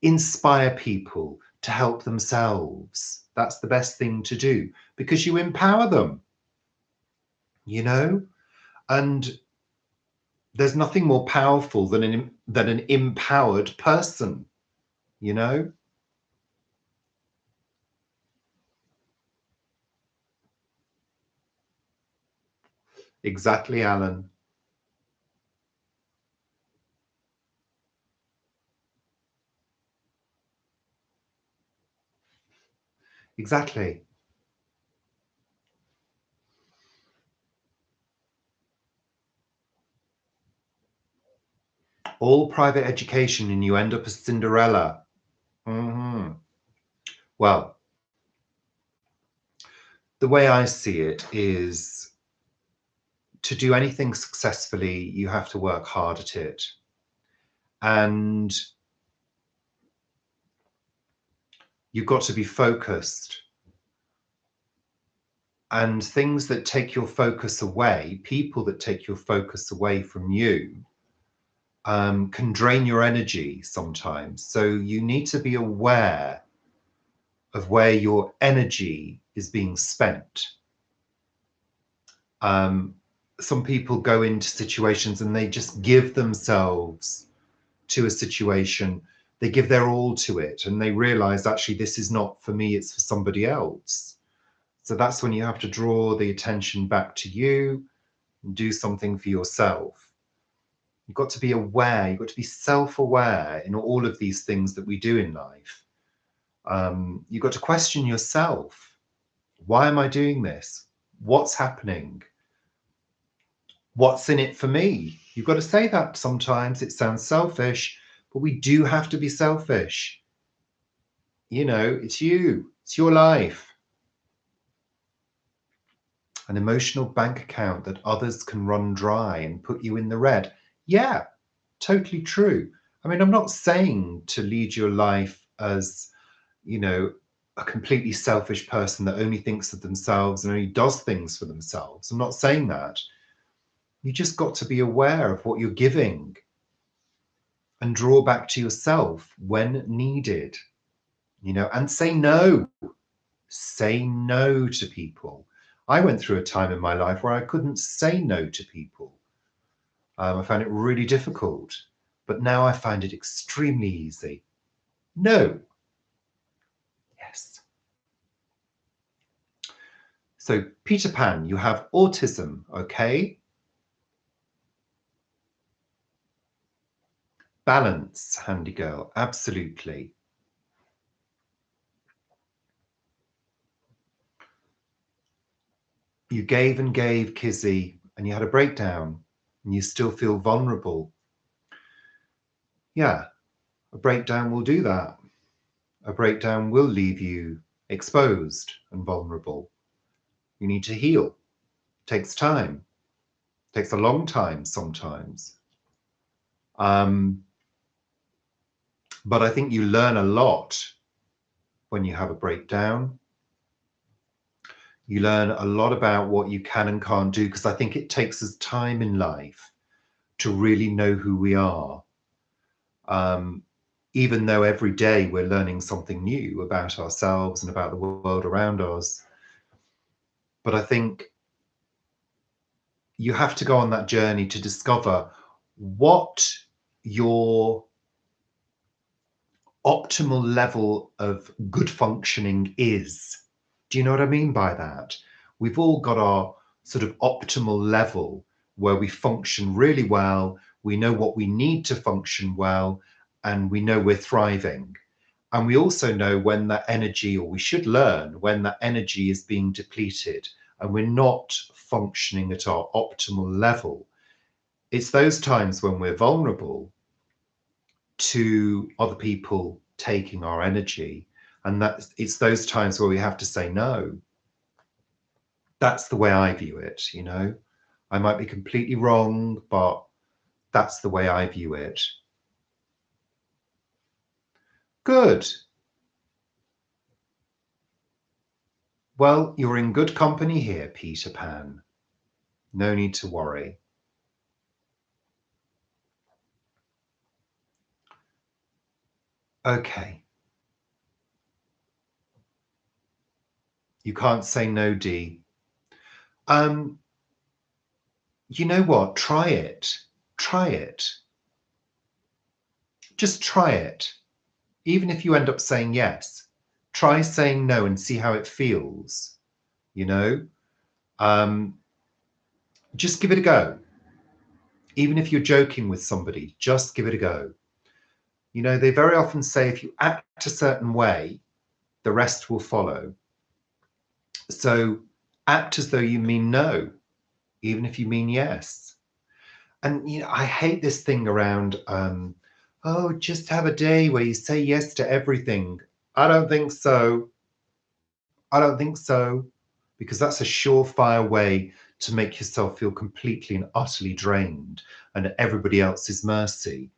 Inspire people to help themselves. That's the best thing to do because you empower them, you know? And there's nothing more powerful than an empowered person, you know? Exactly, Alan. Exactly. All private education and you end up as Cinderella. Well, the way I see it is to do anything successfully, you have to work hard at it. And you've got to be focused. And things that take your focus away, people that take your focus away from you, can drain your energy sometimes. So you need to be aware of where your energy is being spent. Some people go into situations and they just give themselves to a situation. They give their all to it and they realize actually this is not for me, it's for somebody else. So that's when you have to draw the attention back to you and do something for yourself. You've got to be aware, you've got to be self-aware in all of these things that we do in life. You've got to question yourself. Why am I doing this? What's happening? What's in it for me? You've got to say that sometimes. It sounds selfish, but we do have to be selfish. You know, it's you, it's your life. An emotional bank account that others can run dry and put you in the red. Yeah, totally true. I mean, I'm not saying to lead your life as, you know, a completely selfish person that only thinks of themselves and only does things for themselves. I'm not saying that. You just got to be aware of what you're giving and draw back to yourself when needed, you know, and say no. Say no to people. I went through a time in my life where I couldn't say no to people. I found it really difficult, but now I find it extremely easy. No. Yes. So, Peter Pan, you have autism, okay? Balance, handy girl, absolutely. You gave and gave, Kizzy, and you had a breakdown, and you still feel vulnerable. Yeah, a breakdown will do that. A breakdown will leave you exposed and vulnerable. You need to heal. It takes time. It takes a long time sometimes. But I think you learn a lot when you have a breakdown. You learn a lot about what you can and can't do, because I think it takes us time in life to really know who we are. Even though every day we're learning something new about ourselves and about the world around us. But I think you have to go on that journey to discover what your optimal level of good functioning is. Do you know what I mean by that? We've all got our sort of optimal level where we function really well, we know what we need to function well, and we know we're thriving. And we also know when that energy, or we should learn when that energy is being depleted and we're not functioning at our optimal level. It's those times when we're vulnerable to other people taking our energy. And it's those times where we have to say no. That's the way I view it, you know. I might be completely wrong, but that's the way I view it. Good. Well, you're in good company here, Peter Pan. No need to worry. Okay. You can't say no, D. You know what? Try it. Try it. Just try it. Even if you end up saying yes, try saying no and see how it feels. You know, just give it a go. Even if you're joking with somebody, just give it a go. You know, they very often say if you act a certain way, the rest will follow. So act as though you mean no, even if you mean yes. And you know, I hate this thing around, oh, just have a day where you say yes to everything. I don't think so. I don't think so. Because that's a surefire way to make yourself feel completely and utterly drained and at everybody else's mercy.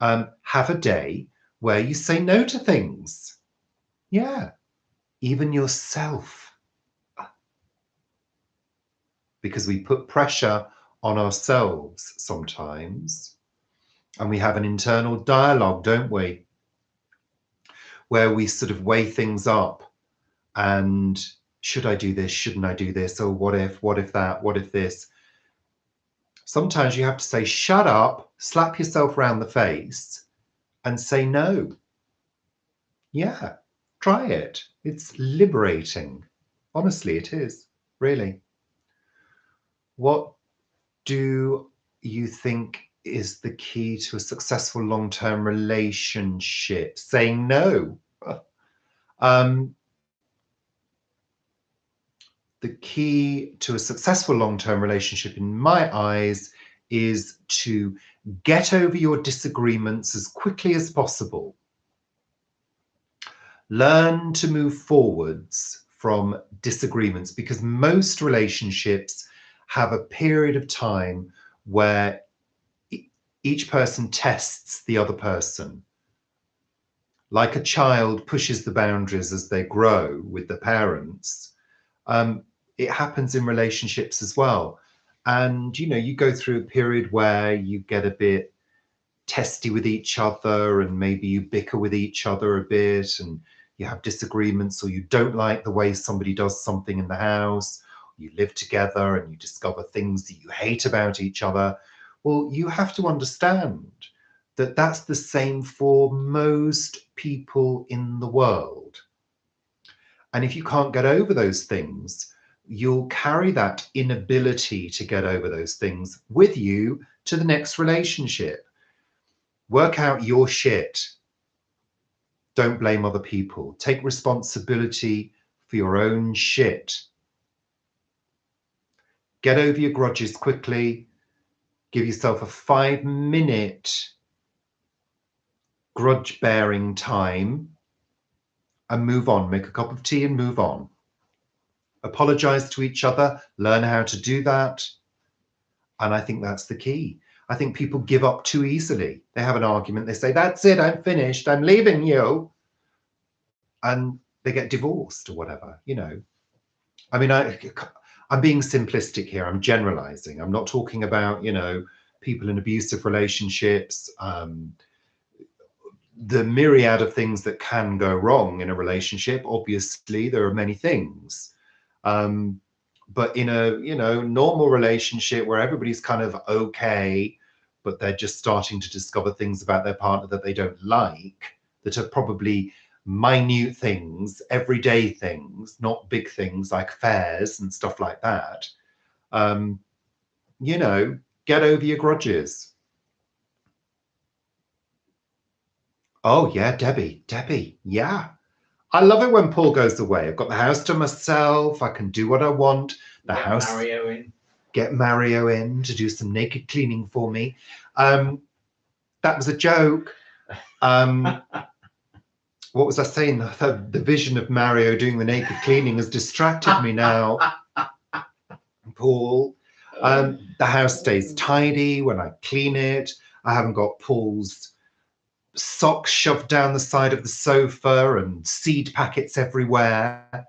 Have a day where you say no to things. Yeah, even yourself. Because we put pressure on ourselves sometimes. And we have an internal dialogue, don't we? Where we sort of weigh things up and should I do this? Shouldn't I do this? Oh, what if that? What if this? Sometimes you have to say, shut up, slap yourself round the face and say no. Yeah, try it. It's liberating. Honestly, it is, really. What do you think is the key to a successful long-term relationship? Saying no. The key to a successful long-term relationship, in my eyes, is to get over your disagreements as quickly as possible. Learn to move forwards from disagreements, because most relationships have a period of time where each person tests the other person. Like a child pushes the boundaries as they grow with the parents, it happens in relationships as well. And, you know, you go through a period where you get a bit testy with each other, and maybe you bicker with each other a bit, and you have disagreements, or you don't like the way somebody does something in the house. You live together and you discover things that you hate about each other. Well, you have to understand that that's the same for most people in the world. And if you can't get over those things, you'll carry that inability to get over those things with you to the next relationship. Work out your shit. Don't blame other people. Take responsibility for your own shit. Get over your grudges quickly. Give yourself a 5-minute grudge bearing time and move on. Make a cup of tea and move on. Apologize to each other. Learn how to do that. And I think that's the key. I think people give up too easily. They have an argument. They say, that's it. I'm finished. I'm leaving you. And they get divorced or whatever, you know. I mean, I'm being simplistic here. I'm generalizing. I'm not talking about, you know, people in abusive relationships, the myriad of things that can go wrong in a relationship. Obviously, there are many things. But in a, you know, normal relationship where everybody's kind of okay, but they're just starting to discover things about their partner that they don't like, that are probably minute things, everyday things, not big things like affairs and stuff like that. You know, get over your grudges. Oh yeah, Debbie, yeah. I love it when Paul goes away. I've got the house to myself. I can do what I want. Get Mario in to do some naked cleaning for me. That was a joke. What was I saying? The vision of Mario doing the naked cleaning has distracted me now. Paul. The house stays tidy when I clean it. I haven't got Paul's socks shoved down the side of the sofa and seed packets everywhere.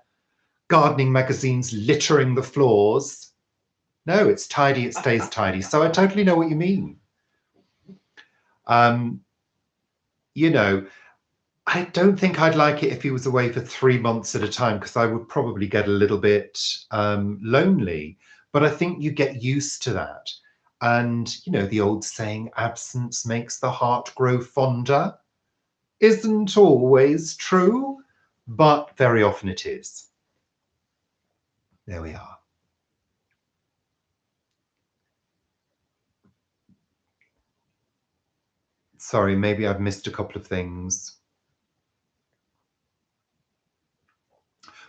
Gardening magazines littering the floors. No, it's tidy, it stays tidy. So I totally know what you mean. You know, I don't think I'd like it if he was away for 3 months at a time, because I would probably get a little bit lonely. But I think you get used to that. And, you know, the old saying, absence makes the heart grow fonder, isn't always true, but very often it is. There we are. Sorry, maybe I've missed a couple of things.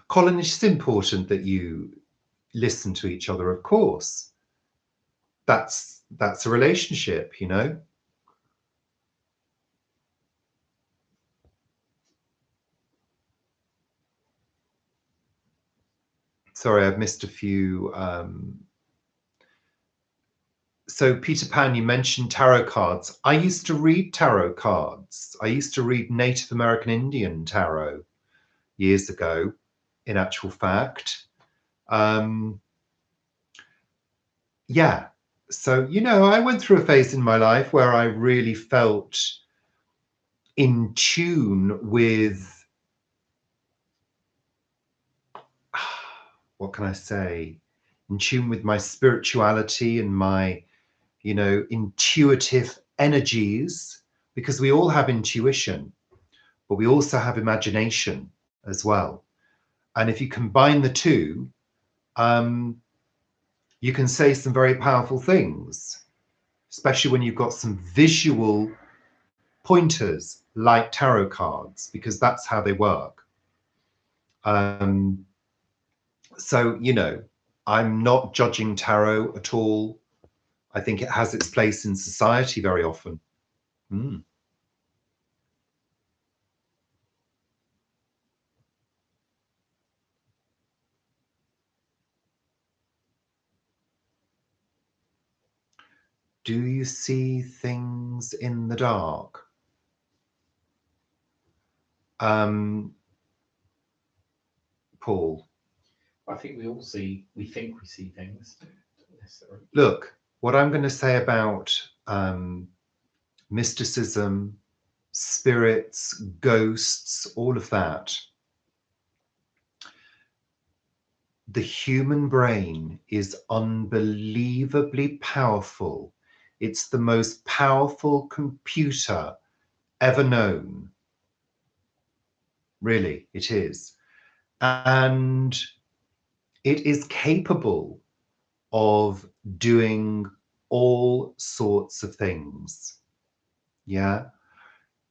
Colin, it's important that you listen to each other, of course. That's a relationship, you know. Sorry, I've missed a few. So Peter Pan, you mentioned tarot cards. I used to read tarot cards. I used to read Native American Indian tarot years ago, in actual fact. Yeah. So, you know, I went through a phase in my life where I really felt in tune with, what can I say? In tune with my spirituality and my, you know, intuitive energies, because we all have intuition, but we also have imagination as well. And if you combine the two, you can say some very powerful things, especially when you've got some visual pointers like tarot cards, because that's how they work. So, you know, I'm not judging tarot at all. I think it has its place in society very often. Do you see things in the dark? Paul? I think we all see, we think we see things. Don't necessarily. Look, what I'm going to say about mysticism, spirits, ghosts, all of that. The human brain is unbelievably powerful. It's the most powerful computer ever known. Really, it is. And it is capable of doing all sorts of things. Yeah.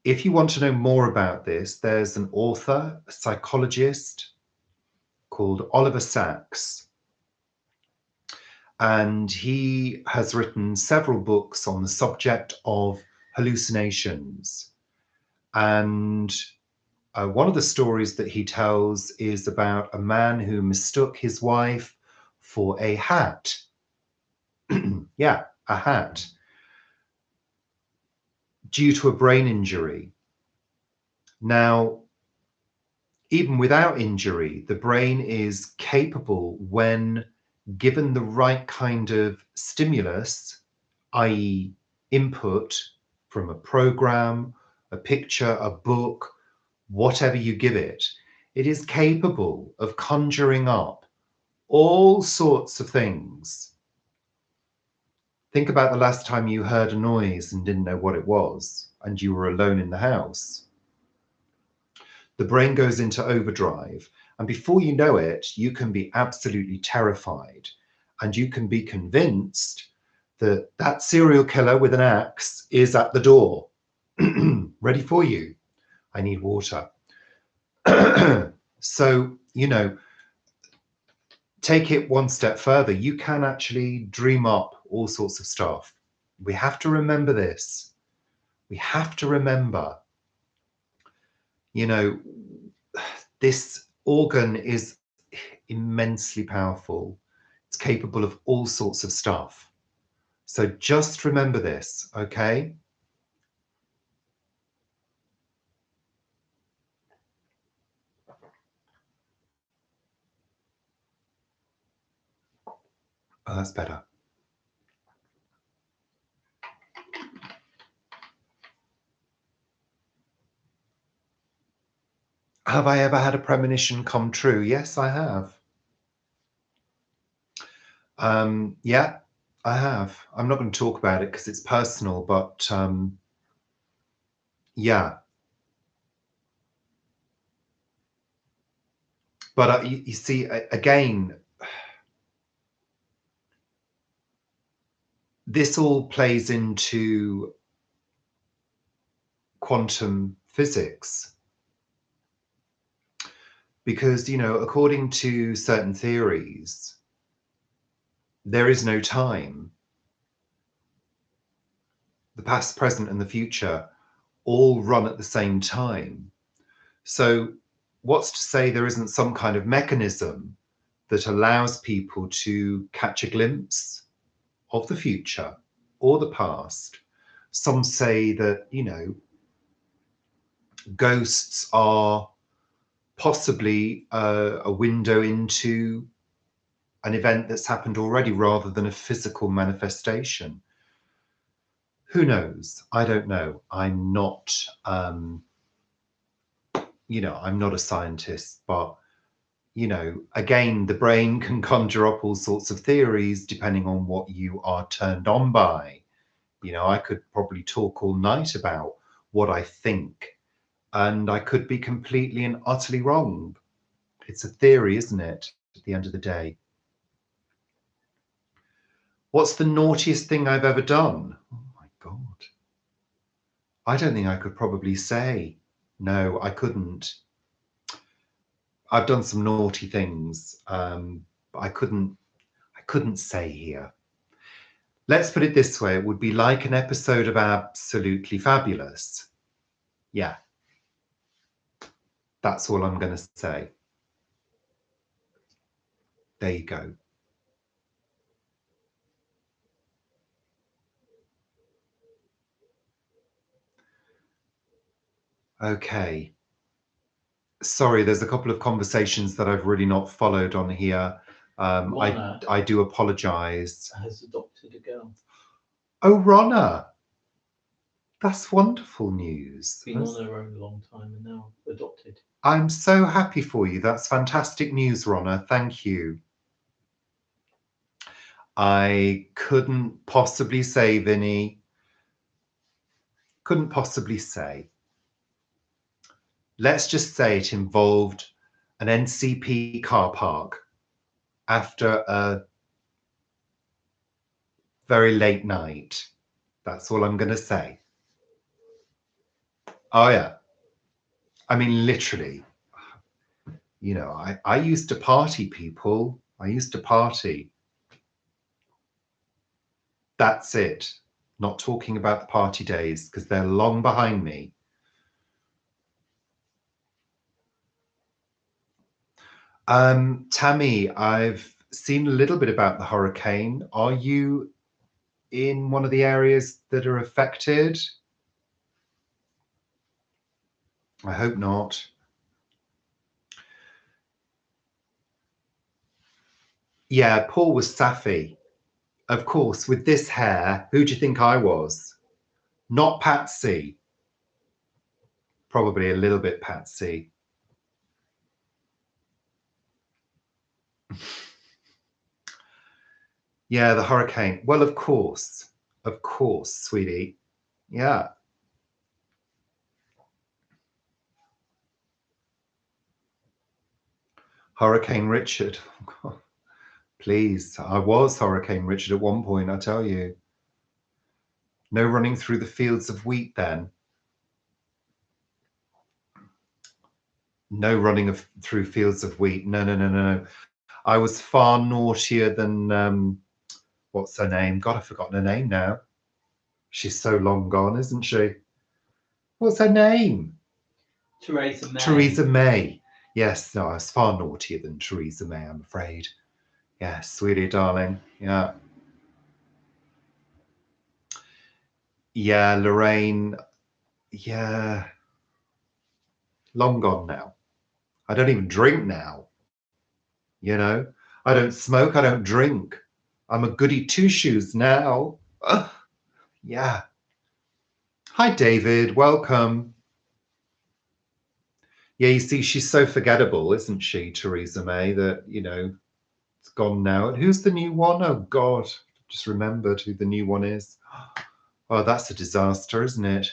If you want to know more about this, there's an author, a psychologist called Oliver Sacks. And he has written several books on the subject of hallucinations. And one of the stories that he tells is about a man who mistook his wife for a hat. Yeah, a hat. Due to a brain injury. Now, even without injury, the brain is capable, when given the right kind of stimulus, i.e. input from a program, a picture, a book, whatever you give it, it is capable of conjuring up all sorts of things. Think about the last time you heard a noise and didn't know what it was, and you were alone in the house. The brain goes into overdrive, and before you know it, you can be absolutely terrified, and you can be convinced that that serial killer with an axe is at the door, ready for you. I need water. So, you know, take it one step further. You can actually dream up all sorts of stuff. We have to remember this. We have to remember, you know, this organ is immensely powerful. It's capable of all sorts of stuff. So just remember this, okay? Oh, that's better. Have I ever had a premonition come true? Yes, I have. Yeah, I have. I'm not going to talk about it because it's personal, but yeah. But you see, again, this all plays into quantum physics. Because, you know, according to certain theories, there is no time. The past, present, and the future all run at the same time. So what's to say there isn't some kind of mechanism that allows people to catch a glimpse of the future or the past? Some say that, you know, ghosts are possibly a window into an event that's happened already rather than a physical manifestation. Who knows? I don't know. I'm not, you know, I'm not a scientist, but, you know, again, the brain can conjure up all sorts of theories depending on what you are turned on by. You know, I could probably talk all night about what I think, and I could be completely and utterly wrong. It's a theory, isn't it, at the end of the day? What's the naughtiest thing I've ever done? Oh my God. I don't think I could probably say. No, I couldn't. I've done some naughty things, but I couldn't say here. Let's put it this way. It would be like an episode of Absolutely Fabulous. Yeah. That's all I'm going to say. There you go. Okay. Sorry, there's a couple of conversations that I've really not followed on here. Ronna I do apologise. has adopted a girl. Oh, Ronna. That's wonderful news. Been on her own a long time and now adopted. I'm so happy for you. That's fantastic news, Ronna. Thank you. I couldn't possibly say, Vinny. Couldn't possibly say. Let's just say it involved an NCP car park after a very late night. That's all I'm going to say. Oh, yeah. I mean, literally. You know, I used to party, people. I used to party. That's it. Not talking about the party days because they're long behind me. Tammy, I've seen a little bit about the hurricane. Are you in one of the areas that are affected? I hope not. Yeah, Paul was Safi. Of course, with this hair, who do you think I was? Not Patsy. Probably a little bit Patsy. Yeah, the hurricane. Well, of course, sweetie. Yeah. Hurricane Richard. Please, I was Hurricane Richard at one point, I tell you. No running through the fields of wheat then. No running through fields of wheat. No, no, no, no. I was far naughtier than, what's her name? God, I've forgotten her name now. She's so long gone, isn't she? What's her name? Theresa May. Theresa May. Yes, no, I was far naughtier than Theresa May, I'm afraid. Yes, sweetie, darling. Yeah. Yeah, Lorraine. Yeah. Long gone now. I don't even drink now. You know, I don't smoke, I don't drink. I'm a goody two shoes now. Ugh. Yeah. Hi, David. Welcome. Yeah, you see, she's so forgettable, isn't she, Theresa May, that, you know, it's gone now. And who's the new one? Oh, God. Just remembered who the new one is. Oh, that's a disaster, isn't it?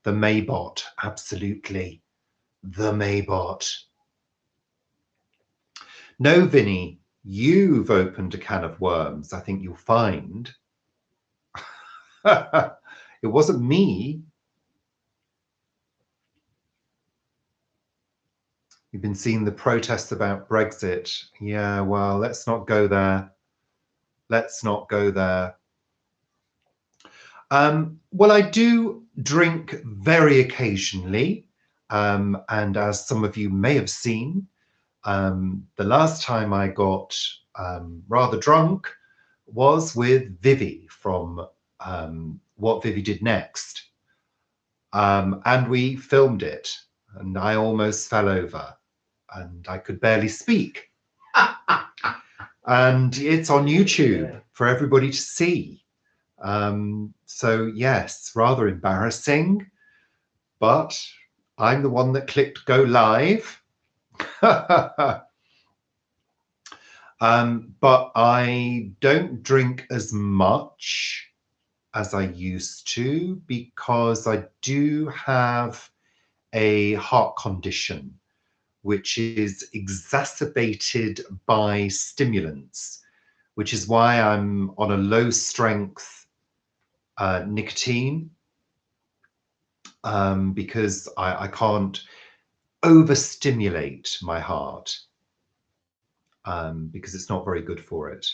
The Maybot. Absolutely. The Maybot. No, Vinny, you've opened a can of worms, I think you'll find. It wasn't me. You've been seeing the protests about Brexit. Yeah, well, let's not go there. Let's not go there. Well, I do drink very occasionally. And as some of you may have seen, the last time I got rather drunk was with Vivi from What Vivi Did Next. And we filmed it, and I almost fell over, and I could barely speak. And it's on YouTube for everybody to see. So yes, rather embarrassing, but I'm the one that clicked go live. But I don't drink as much as I used to because I do have a heart condition, which is exacerbated by stimulants, which is why I'm on a low strength nicotine, because I can't overstimulate my heart, because it's not very good for it.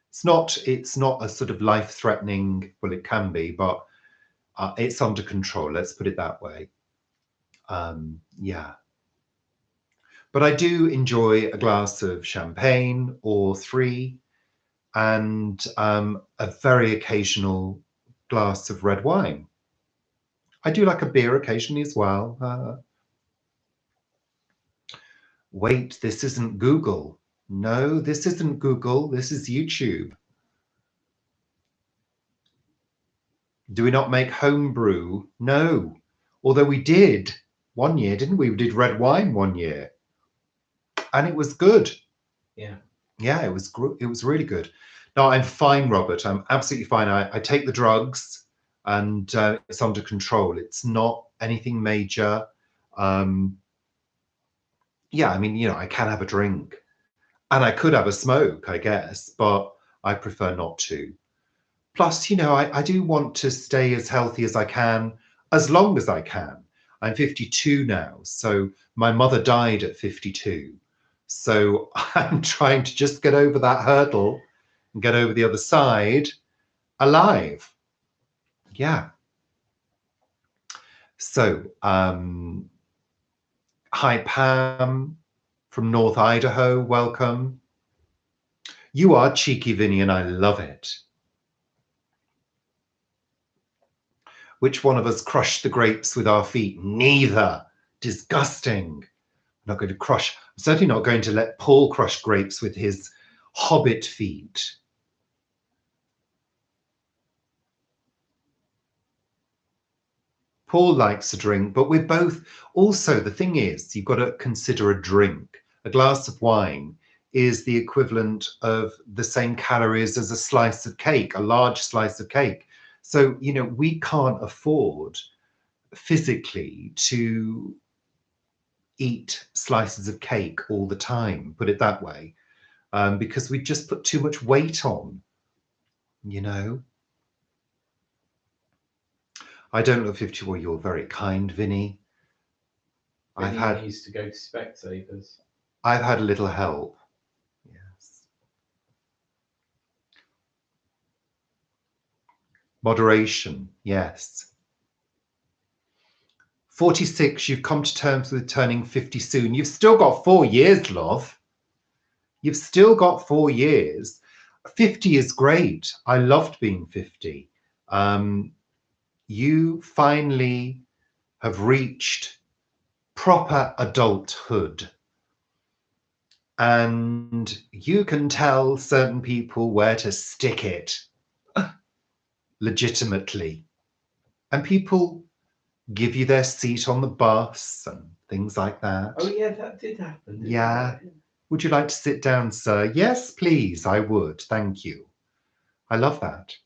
It's not a sort of life-threatening, well, it can be, but it's under control, let's put it that way. Yeah. But I do enjoy a glass of champagne or three, and a very occasional glass of red wine. I do like a beer occasionally as well. Wait, this isn't Google. No, this isn't Google. This is YouTube. Do we not make home brew? No. Although we did one year, didn't we? We did red wine one year. And it was good. Yeah. Yeah, it was really good. No, I'm fine, Robert. I'm absolutely fine. I take the drugs and it's under control. It's not anything major. Yeah, I mean, you know, I can have a drink and I could have a smoke, I guess, but I prefer not to. Plus, you know, I do want to stay as healthy as I can, as long as I can. I'm 52 now, so my mother died at 52. So I'm trying to just get over that hurdle and get over the other side alive. Yeah. So, hi, Pam from North Idaho. Welcome. You are cheeky, Vinny, and I love it. Which one of us crushed the grapes with our feet? Neither. Disgusting. I'm not going to crush. I'm certainly not going to let Paul crush grapes with his hobbit feet. Paul likes a drink, but we're both also, the thing is, you've got to consider a drink. A glass of wine is the equivalent of the same calories as a slice of cake, a large slice of cake. So, you know, we can't afford physically to eat slices of cake all the time, put it that way, because we just put too much weight on, you know. I don't look 54. You're very kind, Vinny. Vinny needs to go to Specsavers. I've had a little help. Yes. Moderation, yes. 46, you've come to terms with turning 50 soon. You've still got 4 years, love. You've still got 4 years. 50 is great. I loved being 50. You finally have reached proper adulthood. And you can tell certain people where to stick it legitimately. And people give you their seat on the bus and things like that. Oh, yeah, that did happen. Yeah. Would you like to sit down, sir? Yes, please, I would. Thank you. I love that.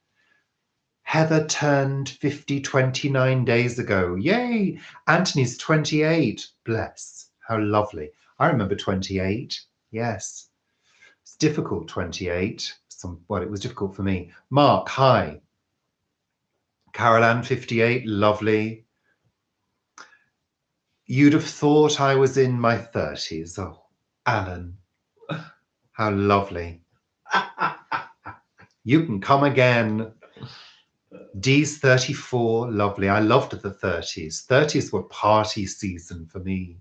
Heather turned 50 29 days ago. Yay! Anthony's 28. Bless. How lovely. I remember 28. Yes. It's difficult, 28. Well, it was difficult for me. Mark, hi. Carol Ann, 58. Lovely. You'd have thought I was in my 30s. Oh, Alan. How lovely. You can come again. D's 34, lovely. I loved the 30s. 30s were party season for me.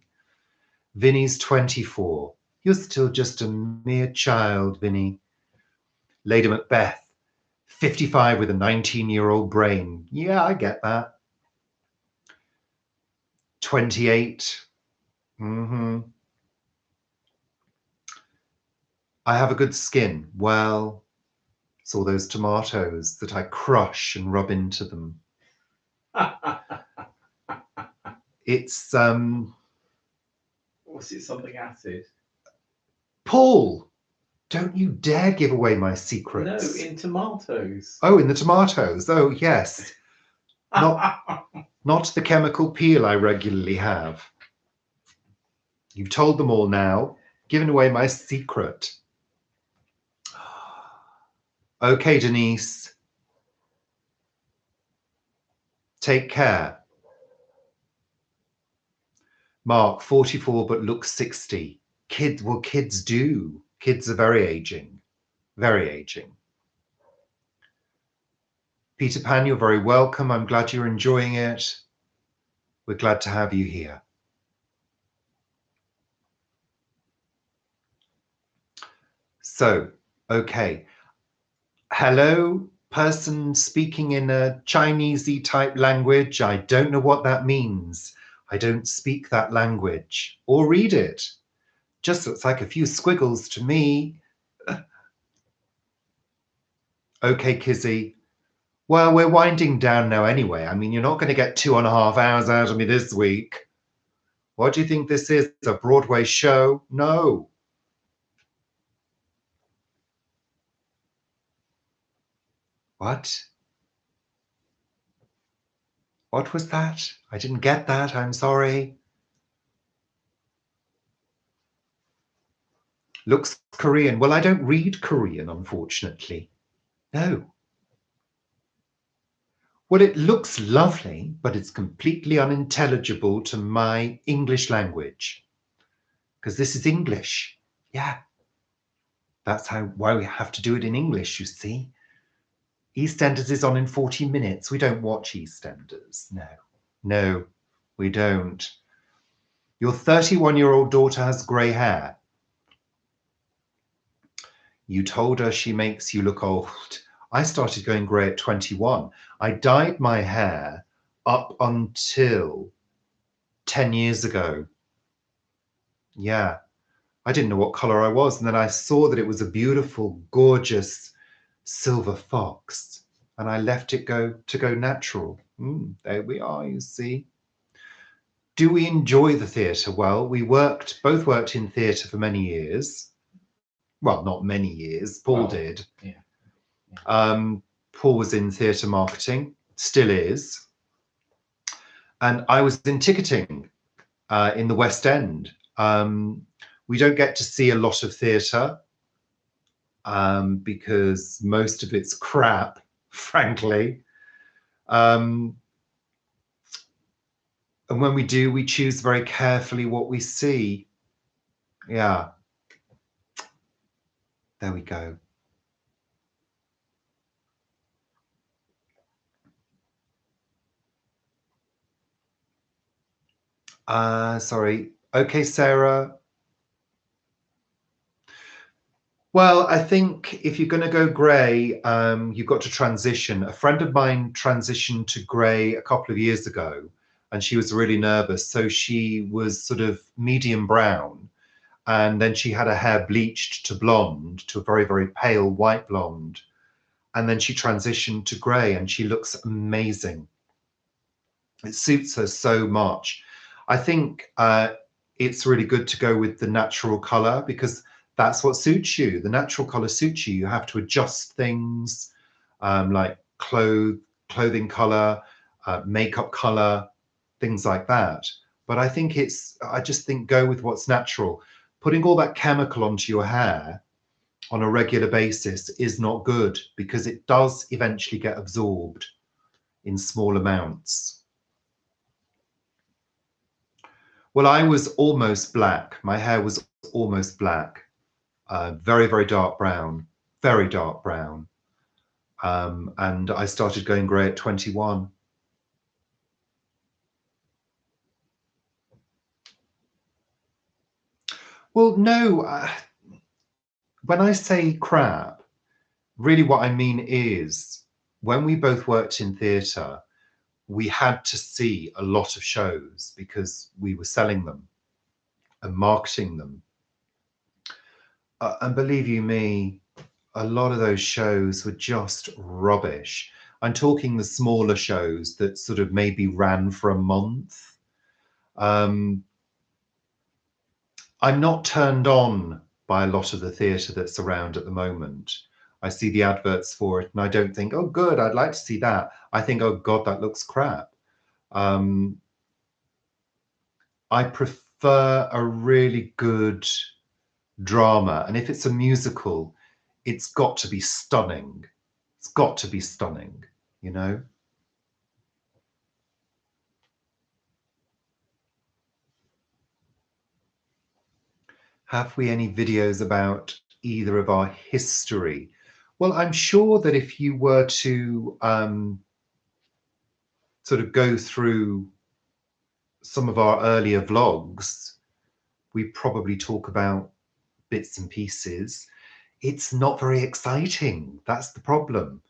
Vinny's 24. You're still just a mere child, Vinny. Lady Macbeth, 55 with a 19-year-old brain. Yeah, I get that. 28. I have a good skin. Well, it's all those tomatoes that I crush and rub into them. It's Was it something acid? Paul, don't you dare give away my secrets. No, in tomatoes. Oh, in the tomatoes. Oh, yes. Not the chemical peel I regularly have. You've told them all now, given away my secret. Okay, Denise. Take care. Mark, 44 but looks 60. Kids do. Kids are very aging. Very aging. Peter Pan, you're very welcome. I'm glad you're enjoying it. We're glad to have you here. So, okay. Hello, person speaking in a Chinesey type language. I don't know what that means. I don't speak that language or read it. Just looks like a few squiggles to me. Okay, Kizzy. Well, we're winding down now anyway. I mean, you're not going to get 2.5 hours out of me this week. What do you think this is? A Broadway show? No. What? What was that? I didn't get that. I'm sorry. Looks Korean. Well, I don't read Korean, unfortunately. No. Well, it looks lovely, but it's completely unintelligible to my English language. Because this is English. Yeah. That's why we have to do it in English, you see. EastEnders is on in 40 minutes. We don't watch EastEnders. No. No, we don't. Your 31-year-old daughter has grey hair. You told her she makes you look old. I started going grey at 21. I dyed my hair up until 10 years ago. Yeah. I didn't know what color I was. And then I saw that it was a beautiful, gorgeous silver fox. And I left it go natural. There we are, you see. Do we enjoy the theatre? Well, we both worked in theatre for many years. Well, not many years. Paul did. Yeah. Paul was in theatre marketing, still is. And I was in ticketing in the West End. We don't get to see a lot of theatre because most of it's crap, frankly. And when we do, we choose very carefully what we see. Yeah. There we go. Sorry. Okay, Sarah. Well, I think if you're going to go grey, you've got to transition. A friend of mine transitioned to grey a couple of years ago, and she was really nervous. So she was sort of medium brown, and then she had her hair bleached to blonde, to a very, very pale white blonde. And then she transitioned to grey, and she looks amazing. It suits her so much. I think it's really good to go with the natural color because that's what suits you. The natural color suits you. You have to adjust things like clothing color, makeup color, things like that. But I just think go with what's natural. Putting all that chemical onto your hair on a regular basis is not good because it does eventually get absorbed in small amounts. Well, I was almost black. My hair was almost black, very, very dark brown, very dark brown. And I started going grey at 21. Well, no, when I say crap, really what I mean is when we both worked in theatre, we had to see a lot of shows because we were selling them and marketing them. And believe you me, a lot of those shows were just rubbish. I'm talking the smaller shows that sort of maybe ran for a month. I'm not turned on by a lot of the theatre that's around at the moment. I see the adverts for it and I don't think, oh, good, I'd like to see that. I think, oh, God, that looks crap. I prefer a really good drama. And if it's a musical, it's got to be stunning. It's got to be stunning, you know? Have we any videos about either of our history? Well, I'm sure that if you were to sort of go through some of our earlier vlogs, we probably talk about bits and pieces. It's not very exciting. That's the problem.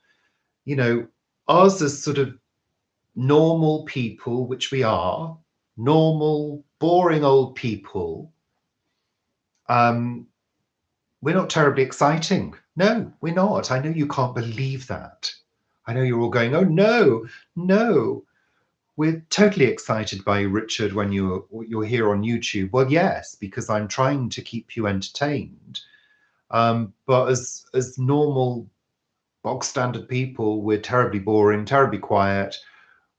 You know, us as sort of normal people, which we are, normal, boring old people, We're not terribly exciting. No, we're not. I know you can't believe that. I know you're all going, oh no, no. We're totally excited by you, Richard, when you're here on YouTube. Well, yes, because I'm trying to keep you entertained. But as normal, bog standard people, we're terribly boring, terribly quiet.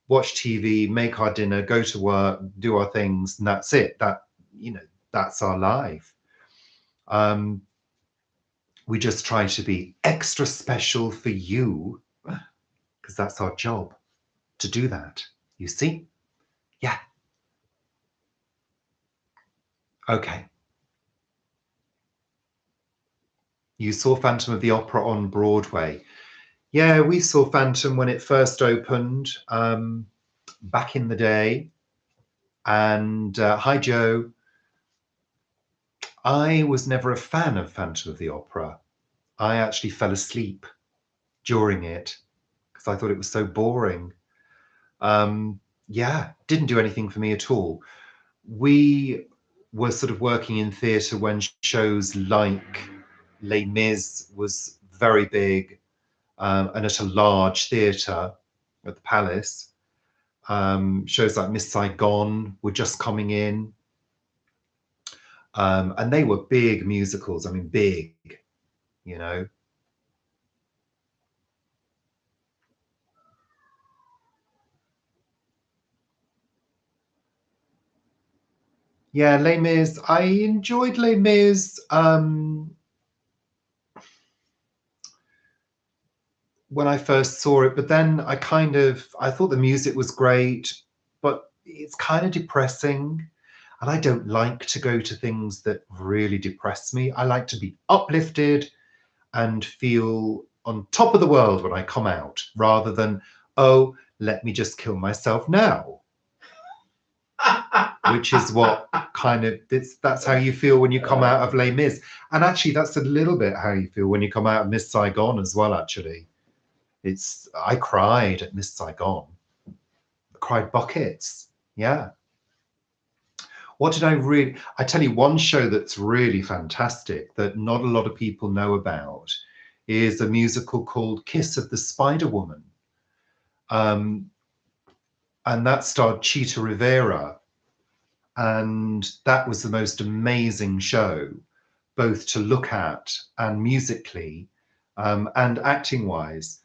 Watch TV, make our dinner, go to work, do our things, and that's it. That's our life. We just try to be extra special for you because that's our job to do that. You see? Yeah. Okay. You saw Phantom of the Opera on Broadway. Yeah, we saw Phantom when it first opened back in the day. And hi, Joe. I was never a fan of Phantom of the Opera. I actually fell asleep during it because I thought it was so boring. Yeah, didn't do anything for me at all. We were sort of working in theatre when shows like Les Mis was very big and at a large theatre at the Palace. Shows like Miss Saigon were just coming in. And they were big musicals. I mean, big, you know. Yeah, Les Mis. I enjoyed Les Mis when I first saw it, but then I thought the music was great, but it's kind of depressing. And I don't like to go to things that really depress me. I like to be uplifted and feel on top of the world when I come out, rather than, oh, let me just kill myself now. Which is what that's how you feel when you come out of Les Mis. And actually, that's a little bit how you feel when you come out of Miss Saigon as well, actually. I cried at Miss Saigon. I cried buckets. Yeah. What did I tell you one show that's really fantastic that not a lot of people know about is a musical called Kiss of the Spider Woman. And that starred Chita Rivera. And that was the most amazing show, both to look at and musically and acting wise.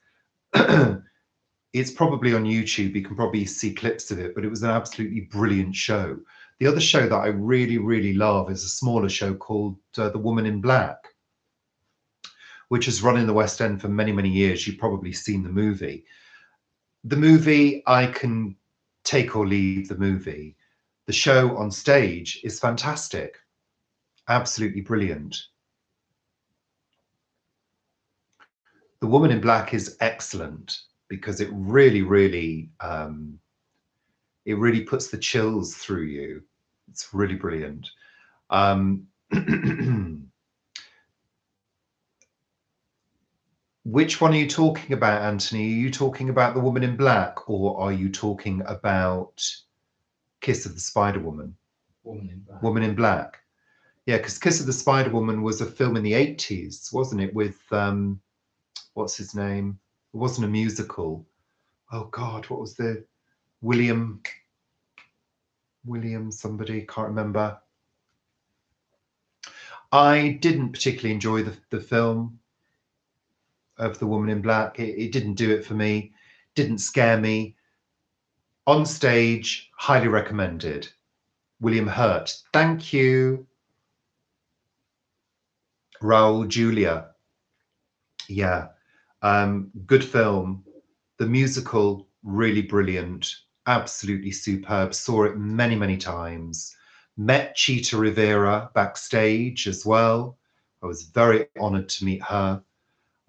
It's probably on YouTube. You can probably see clips of it, but it was an absolutely brilliant show. The other show that I really, really love is a smaller show called The Woman in Black, which has run in the West End for many, many years. You've probably seen the movie. The movie, I can take or leave the movie. The show on stage is fantastic. Absolutely brilliant. The Woman in Black is excellent because it really, really puts the chills through you. It's really brilliant. Which one are you talking about, Anthony? Are you talking about The Woman in Black, or are you talking about Kiss of the Spider Woman? Woman in Black. Woman in Black. Yeah, because Kiss of the Spider Woman was a film in the 80s, wasn't it? With what's his name? It wasn't a musical. Oh God, what was the William somebody, can't remember. I didn't particularly enjoy the film of The Woman in Black. It didn't do it for me. Didn't scare me. On stage, highly recommended. William Hurt. Thank you. Raul Julia. Yeah. Good film. The musical, really brilliant. Absolutely superb. Saw it many, many times. Met Chita Rivera backstage as well. I was very honored to meet her.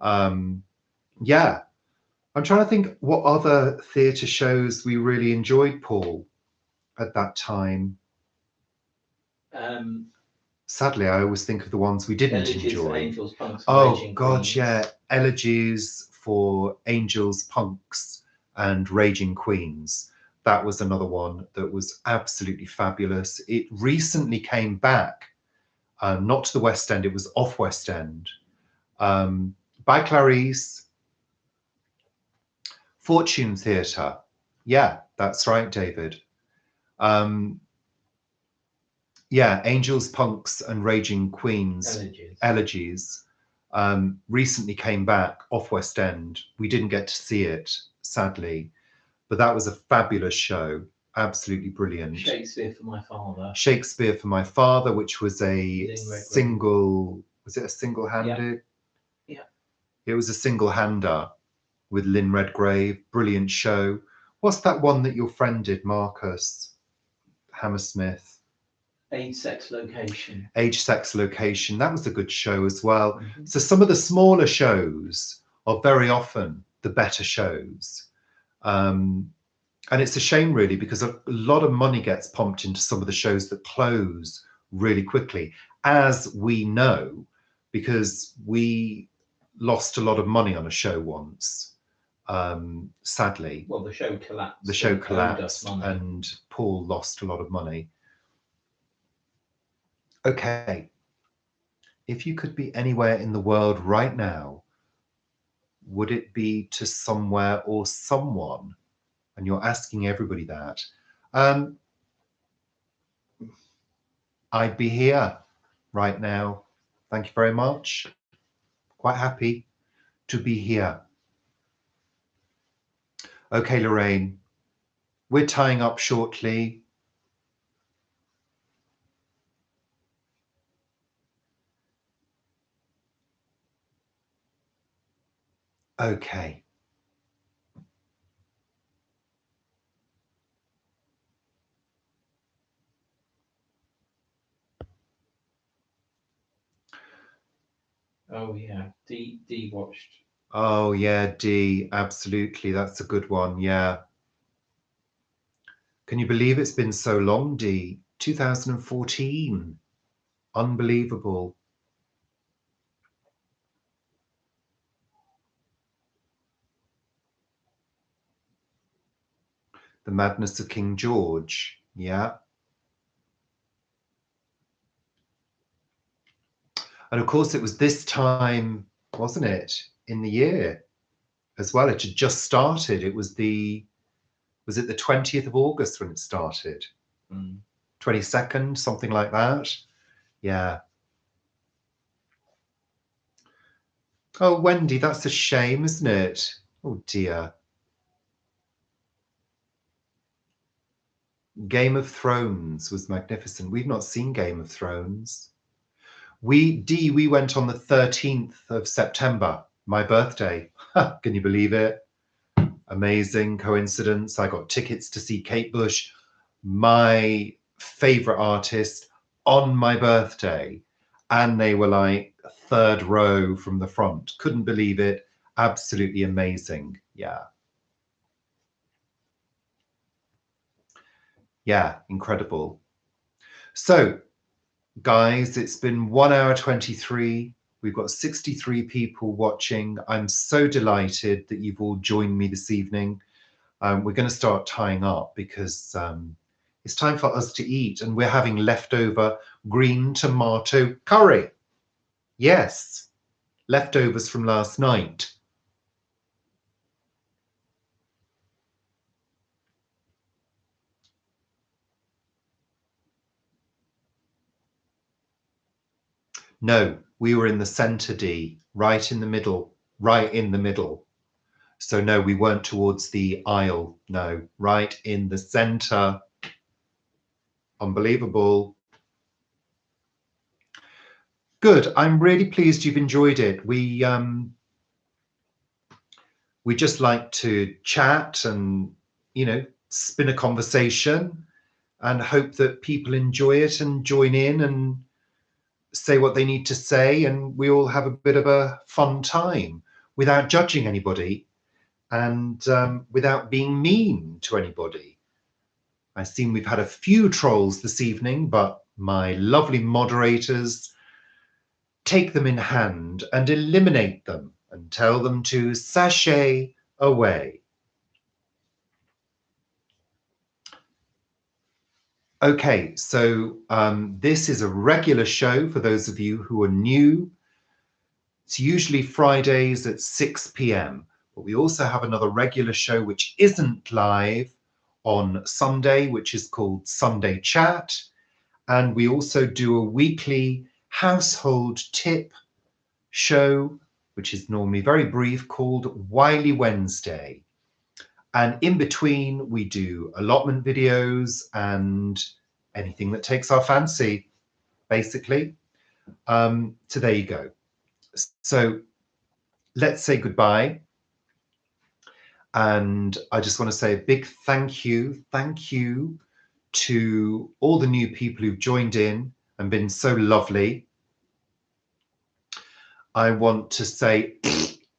Yeah. I'm trying to think what other theatre shows we really enjoyed, Paul, at that time. Sadly, I always think of the ones we didn't enjoy. Angels, Punks, oh God, Queens. Yeah, Elegies for Angels, Punks, and Raging Queens. That was another one that was absolutely fabulous. It recently came back not to the West End, it was off West End, by Clarice. Fortune Theatre. Yeah, that's right, David. Yeah, Angels, Punks and Raging Queens Elegies recently came back off West End. We didn't get to see it, sadly, but that was a fabulous show. Absolutely brilliant. Shakespeare for My Father. Shakespeare for My Father, which was a single, was it a single-handed? Yeah. It was a single-hander with Lynn Redgrave. Brilliant show. What's that one that your friend did, Marcus Hammersmith? Age, Sex, Location. Age, Sex, Location. That was a good show as well. Mm-hmm. So some of the smaller shows are very often the better shows. And it's a shame, really, because a lot of money gets pumped into some of the shows that close really quickly, as we know, because we lost a lot of money on a show once, sadly. Well, the show collapsed. The show collapsed and Paul lost a lot of money. Okay, if you could be anywhere in the world right now, would it be to somewhere or someone? And you're asking everybody that. I'd be here right now. Thank you very much. Quite happy to be here. Okay, Lorraine, we're tying up shortly. Okay. Oh yeah, D watched. Oh yeah, D, absolutely. That's a good one. Yeah. Can you believe it's been so long, D? 2014. Unbelievable. The Madness of King George. Yeah. And of course, it was this time, wasn't it, in the year as well? It had just started. It was was it the 20th of August when it started? 22nd, something like that. Yeah. Oh, Wendy, that's a shame, isn't it? Oh dear. Game of Thrones was magnificent. We've not seen Game of Thrones. We went on the 13th of September, my birthday. Can you believe it? Amazing coincidence. I got tickets to see Kate Bush, my favorite artist, on my birthday. And they were like third row from the front. Couldn't believe it. Absolutely amazing. Yeah. Yeah, incredible. So, guys, it's been 1 hour 23. We've got 63 people watching. I'm so delighted that you've all joined me this evening. We're going to start tying up because it's time for us to eat, and we're having leftover green tomato curry. Yes, leftovers from last night. No, we were in the centre, D, right in the middle, right in the middle. So no, we weren't towards the aisle. No, right in the centre. Unbelievable. Good. I'm really pleased you've enjoyed it. We just like to chat and, you know, spin a conversation and hope that people enjoy it and join in and say what they need to say, and we all have a bit of a fun time without judging anybody and without being mean to anybody. I've seen we've had a few trolls this evening, but my lovely moderators take them in hand and eliminate them and tell them to sashay away. Okay, so this is a regular show for those of you who are new. It's usually Fridays at 6 p.m. But we also have another regular show which isn't live on Sunday, which is called Sunday Chat. And we also do a weekly household tip show, which is normally very brief, called Wiley Wednesday. And in between, we do allotment videos and anything that takes our fancy, basically. So there you go. So let's say goodbye. And I just want to say a big thank you to all the new people who've joined in and been so lovely. I want to say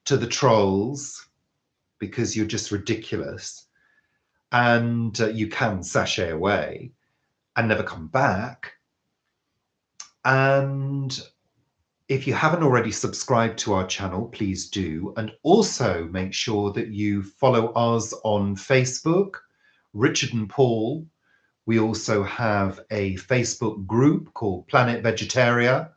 to the trolls, because you're just ridiculous, and you can sashay away and never come back. And if you haven't already subscribed to our channel, please do. And also make sure that you follow us on Facebook, Richard and Paul. We also have a Facebook group called Planet Vegetaria,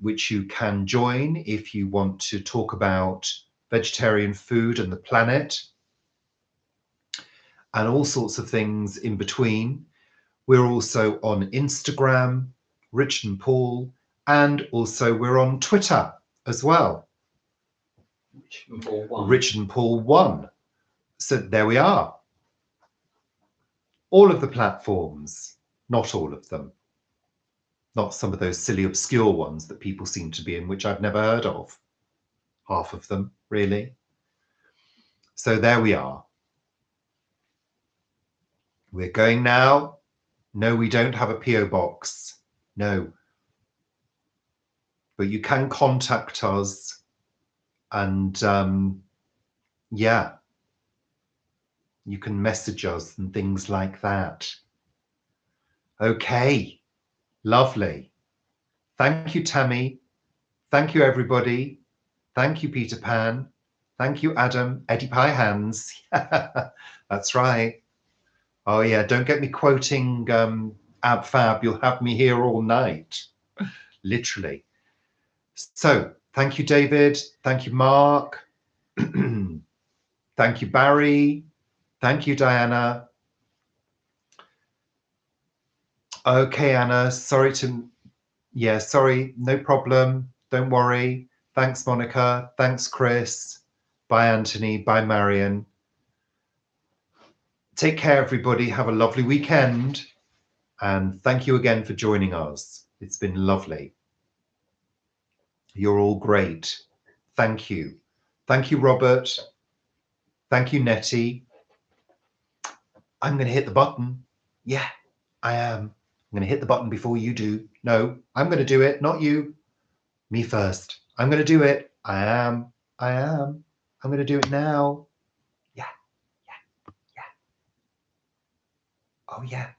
which you can join if you want to talk about vegetarian food and the planet and all sorts of things in between. We're also on Instagram, Richard and Paul, and also we're on Twitter as well. Richard and Paul 1. Richard and Paul 1. So there we are. All of the platforms, not all of them. Not some of those silly obscure ones that people seem to be in, which I've never heard of. Half of them, really. So there we are. We're going now. No, we don't have a PO box. No. But you can contact us and yeah, you can message us and things like that. Okay, lovely. Thank you, Tammy. Thank you, everybody. Thank you, Peter Pan. Thank you, Adam. Eddie Pie Hands. That's right. Oh yeah, don't get me quoting Ab Fab. You'll have me here all night, literally. So thank you, David. Thank you, Mark. Thank you, Barry. Thank you, Diana. Okay, Anna, sorry, no problem. Don't worry. Thanks, Monica. Thanks, Chris. Bye, Anthony. Bye, Marion. Take care, everybody. Have a lovely weekend. And thank you again for joining us. It's been lovely. You're all great. Thank you. Thank you, Robert. Thank you, Nettie. I'm going to hit the button. Yeah, I am. I'm going to hit the button before you do. No, I'm going to do it, not you. Me first. I'm going to do it. I am. I'm going to do it now. Yeah. Oh, yeah.